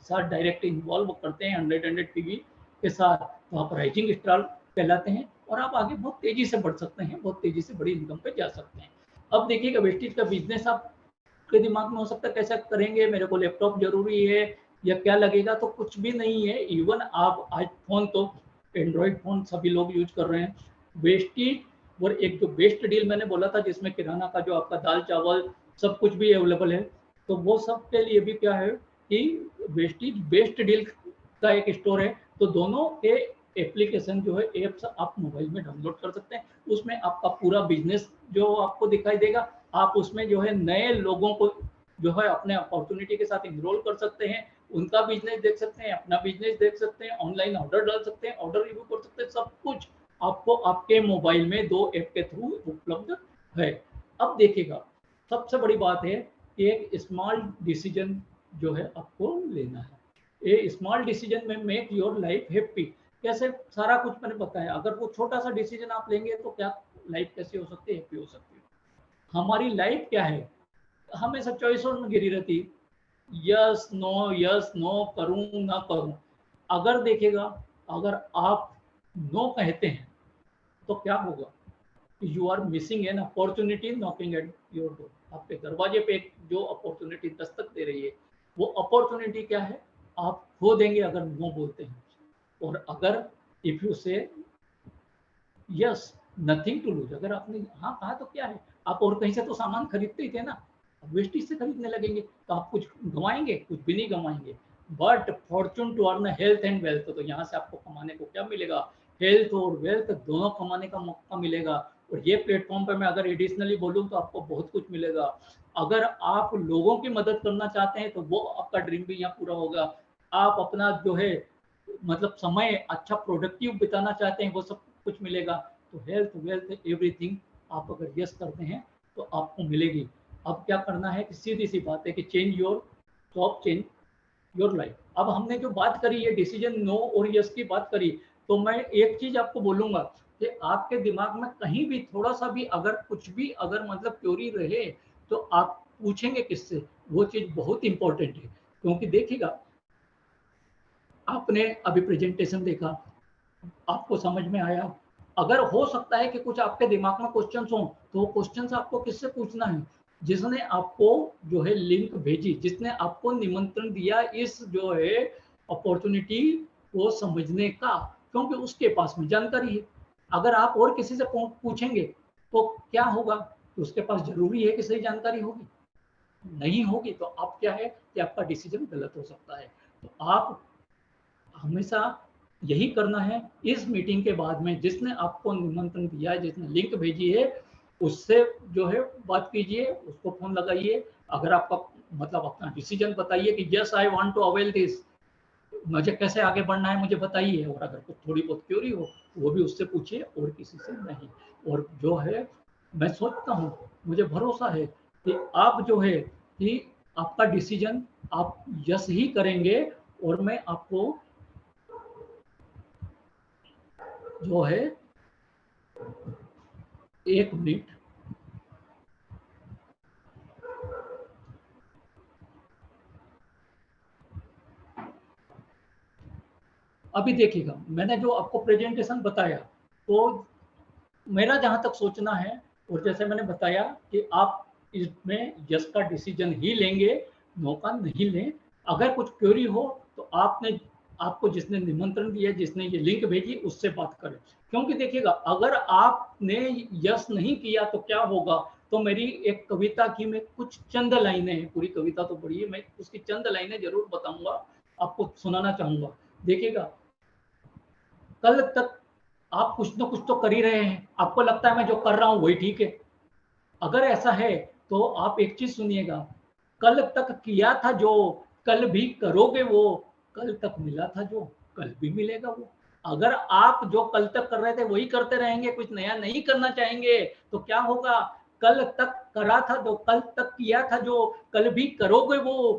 साथ डायरेक्ट इन्वॉल्व करते हैं 100 पीवी के साथ, तो आप राइजिंग स्टार कहलाते हैं और आप आगे बहुत तेजी से बढ़ सकते हैं, बहुत तेजी से बड़ी इनकम पे जा सकते हैं। अब देखिएगा वेस्टेज का बिजनेस आपके दिमाग में हो सकता है कैसा करेंगे, मेरे को लैपटॉप जरूरी है या क्या लगेगा, तो कुछ भी नहीं है। इवन आप आज फोन तो एंड्रॉइड फोन सभी लोग यूज कर रहे हैं। वेस्टेज और एक जो बेस्ट डील मैंने बोला था जिसमें किराना का जो आपका दाल चावल सब कुछ भी अवेलेबल है, तो वो सब के लिए भी क्या है कि वेस्टेज बेस्ट डील का एक स्टोर है, तो दोनों के एप्लीकेशन जो है एप्स आप मोबाइल में डाउनलोड कर सकते हैं। उसमें आपका पूरा बिजनेस जो आपको दिखाई देगा, आप उसमें जो है नए लोगों को जो है अपने अपॉर्चुनिटी के साथ इनरोल कर सकते हैं, उनका बिजनेस देख सकते हैं, अपना बिजनेस देख सकते हैं, ऑनलाइन ऑर्डर डाल सकते हैं, ऑर्डर रिव्यू कर सकते हैं, सब कुछ आपको आपके मोबाइल में 2 ऐप के थ्रू उपलब्ध है। अब देखिएगा, सबसे बड़ी बात है कि एक स्मॉल डिसीजन जो है आपको लेना है। ये स्मॉल डिसीजन में मेक योर लाइफ हैप्पी। कैसे? सारा कुछ मैंने बताया। अगर वो छोटा सा डिसीजन आप लेंगे तो क्या लाइफ कैसी हो सकती है? हैप्पी हो सकती है। हमारी लाइफ क्या है? हमेशा चॉइसों में घिरी रहती है, यस नो, करूं ना करूं। अगर देखिएगा, अगर आप नो कहते हैं तो क्या होगा? You are missing an opportunity knocking at your door. आपके दरवाजे पे एक जो अपॉर्चुनिटी दस्तक दे रही है, वो अपॉर्चुनिटी क्या है? आप खो देंगे अगर नो बोलते हैं। और अगर इफ यू से यस, नथिंग टू लूज, अगर आपने हाँ कहा तो क्या है? आप और कहीं से तो सामान खरीदते ही थे ना, वेस्टेज से खरीदने लगेंगे तो आप कुछ गंवाएंगे? कुछ भी नहीं गंवाएंगे। But fortune to earn health and wealth, तो यहाँ से आपको कमाने को क्या मिलेगा? हेल्थ और वेल्थ दोनों कमाने का मौका मिलेगा। और ये प्लेटफॉर्म पे मैं अगर एडिशनली बोलूँ तो आपको बहुत कुछ मिलेगा। अगर आप लोगों की मदद करना चाहते हैं तो वो आपका ड्रीम भी यहाँ पूरा होगा। आप अपना जो है मतलब समय अच्छा प्रोडक्टिव बिताना चाहते हैं, वो सब कुछ मिलेगा। तो हेल्थ वेल्थ एवरीथिंग आप अगर यस करते हैं तो आपको मिलेगी। अब क्या करना है कि सीधी सी बात है कि change your job, change your life. अब हमने जो बात करी ये डिसीजन नो और यस की बात करी, तो मैं एक चीज आपको बोलूंगा कि आपके दिमाग में कहीं भी थोड़ा सा भी अगर कुछ भी अगर मतलब क्योरी रहे तो आप पूछेंगे किससे? वो चीज बहुत इंपॉर्टेंट है। क्योंकि देखिएगा, आपने अभी प्रेजेंटेशन देखा, आपको समझ में आया, अगर हो सकता है कि कुछ आपके दिमाग में क्वेश्चंस हो, तो वो क्वेश्चंस आपको किससे पूछना है? जिसने आपको जो है लिंक भेजी, जिसने आपको निमंत्रण दिया इस जो है अपॉर्चुनिटी को समझने का, क्योंकि उसके पास में जानकारी है। अगर आप और किसी से पूछेंगे तो क्या होगा? तो उसके पास जरूरी है कि सही जानकारी होगी? नहीं होगी। तो आप क्या है कि आपका डिसीजन गलत हो सकता है। तो आप हमेशा यही करना है। इस मीटिंग के बाद में जिसने आपको निमंत्रण दिया है, जिसने लिंक भेजी है, उससे जो है बात कीजिए, उसको फोन लगाइए। अगर आपका मतलब अपना डिसीजन बताइए कि yes I want to avail this, मुझे कैसे आगे बढ़ना है मुझे बताइए। और अगर कुछ थोड़ी बहुत क्यूरी हो वो भी उससे पूछिए और किसी से नहीं। और जो है मैं सोचता हूँ, मुझे भरोसा है कि आप जो है कि आपका डिसीजन आप यस ही करेंगे। और मैं आपको जो है 1 मिनट, अभी देखिएगा, मैंने जो आपको प्रेजेंटेशन बताया, तो मेरा जहां तक सोचना है, और जैसे मैंने बताया कि आप इसमें यस का डिसीजन ही लेंगे, नो का नहीं लें। अगर कुछ क्वेरी हो तो आपने आपको जिसने निमंत्रण दिया, जिसने ये लिंक भेजी, उससे बात करें। क्योंकि देखिएगा, अगर आपने यस नहीं किया तो क्या होगा? तो मेरी एक कविता की मैं कुछ चंद लाइनें हैं, पूरी कविता तो बड़ी है, मैं उसकी चंद लाइनें जरूर बताऊंगा, आपको सुनाना चाहूंगा। देखिएगा, कल तक आप कुछ ना कुछ तो कर ही रहे हैं, आपको लगता है मैं जो कर रहा हूं वही ठीक है। अगर ऐसा है तो आप एक चीज सुनिएगा, कल तक किया था जो कल भी करोगे वो, कल तक मिला था जो कल भी मिलेगा वो। अगर आप जो कल तक कर रहे थे वही करते रहेंगे, कुछ नया नहीं करना चाहेंगे, तो क्या होगा? कल तक करा था जो कल तक किया था जो कल भी करोगे वो,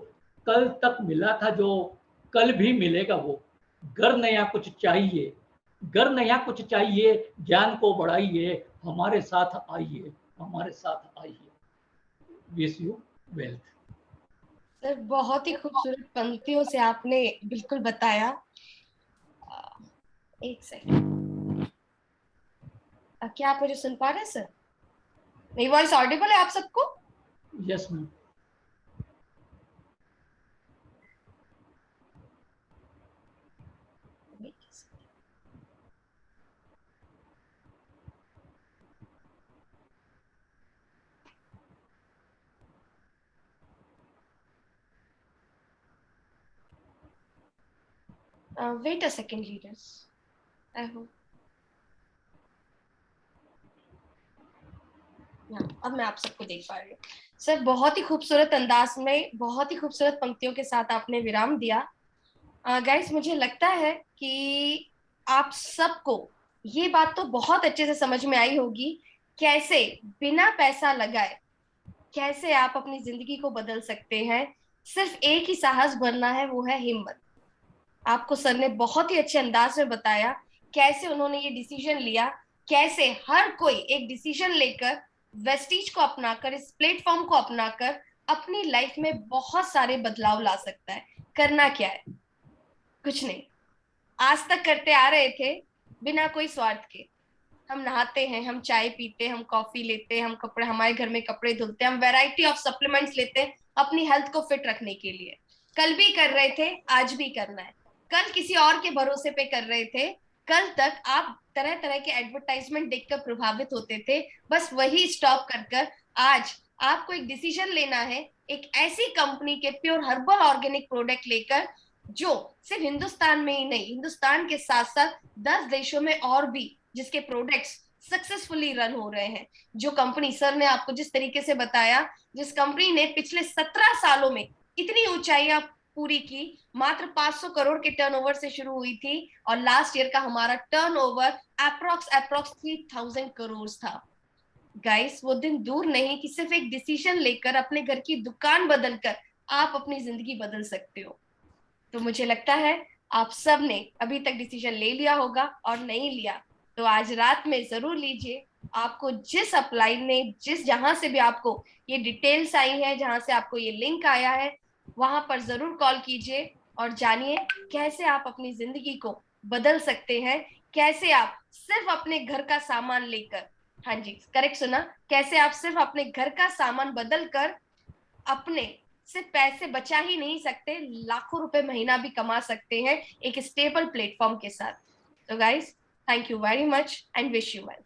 कल तक मिला था जो कल भी मिलेगा वो। घर नया कुछ चाहिए, घर नया कुछ चाहिए, ज्ञान को बढ़ाइए, हमारे साथ आइए, हमारे साथ आइए। Wish you wealth. सर बहुत ही खूबसूरत पंक्तियों से आपने बिल्कुल बताया। अ, एक सेकंड, क्या आप मुझे सुन पा रहे हैं सर? मेरी वॉइस ऑडिबल है आप सबको? Yes ma'am. Wait a second, leaders. I hope. अब मैं आप सबको देख पा रही हूँ सर। बहुत ही खूबसूरत अंदाज में, बहुत ही खूबसूरत पंक्तियों के साथ आपने विराम दिया। गाइस, मुझे लगता है कि आप सबको ये बात तो बहुत अच्छे से समझ में आई होगी, कैसे बिना पैसा लगाए कैसे आप अपनी जिंदगी को बदल सकते हैं। सिर्फ एक ही साहस बनना है, वो है हिम्मत। आपको सर ने बहुत ही अच्छे अंदाज में बताया कैसे उन्होंने ये डिसीजन लिया, कैसे हर कोई एक डिसीजन लेकर वेस्टीज को अपनाकर, इस प्लेटफॉर्म को अपनाकर अपनी लाइफ में बहुत सारे बदलाव ला सकता है। करना क्या है? कुछ नहीं, आज तक करते आ रहे थे बिना कोई स्वार्थ के। हम नहाते हैं, हम चाय पीते हैं, हम कॉफी लेते हैं, हम कपड़े, हमारे घर में कपड़े धुलते हैं, हम वैरायटी ऑफ सप्लीमेंट्स लेते हैं अपनी हेल्थ को फिट रखने के लिए। कल भी कर रहे थे, आज भी करना है। कल किसी और के भरोसे पे कर रहे थे, कल तक आप तरह तरह के एडवर्टाइजमेंट देखकर प्रभावित होते थे, बस वही स्टॉप कर कर आज आपको एक डिसीजन लेना है, एक ऐसी कंपनी के प्योर हर्बल ऑर्गेनिक प्रोडक्ट लेकर जो सिर्फ हिंदुस्तान में ही नहीं, हिंदुस्तान के साथ साथ 10 देशों में और भी जिसके प्रोडक्ट्स सक्सेसफुली रन हो रहे हैं। जो कंपनी सर ने आपको जिस तरीके से बताया, जिस कंपनी ने पिछले 17 सालों में इतनी ऊंचाइयां पूरी की, मात्र 500 करोड़ के टर्नओवर से शुरू हुई थी और लास्ट ईयर का हमारा टर्नओवर अप्रोक्स 3000 करोड़ था। गाइस, वो दिन दूर नहीं कि सिर्फ एक डिसीजन लेकर अपने घर की दुकान बदलकर आप अपनी जिंदगी बदल सकते हो। तो मुझे लगता है आप सब ने अभी तक डिसीजन ले लिया होगा, और नहीं लिया तो आज रात में जरूर लीजिए। आपको जिस अपलाइन ने, जिस जहां से भी आपको ये डिटेल्स आई है, जहां से आपको ये लिंक आया है, वहां पर जरूर कॉल कीजिए और जानिए कैसे आप अपनी जिंदगी को बदल सकते हैं। कैसे आप सिर्फ अपने घर का सामान लेकर, हाँ जी करेक्ट सुना, कैसे आप सिर्फ अपने घर का सामान बदल कर अपने सिर्फ पैसे बचा ही नहीं सकते, लाखों रुपए महीना भी कमा सकते हैं एक स्टेबल प्लेटफॉर्म के साथ। तो guys, thank you very much and wish you well.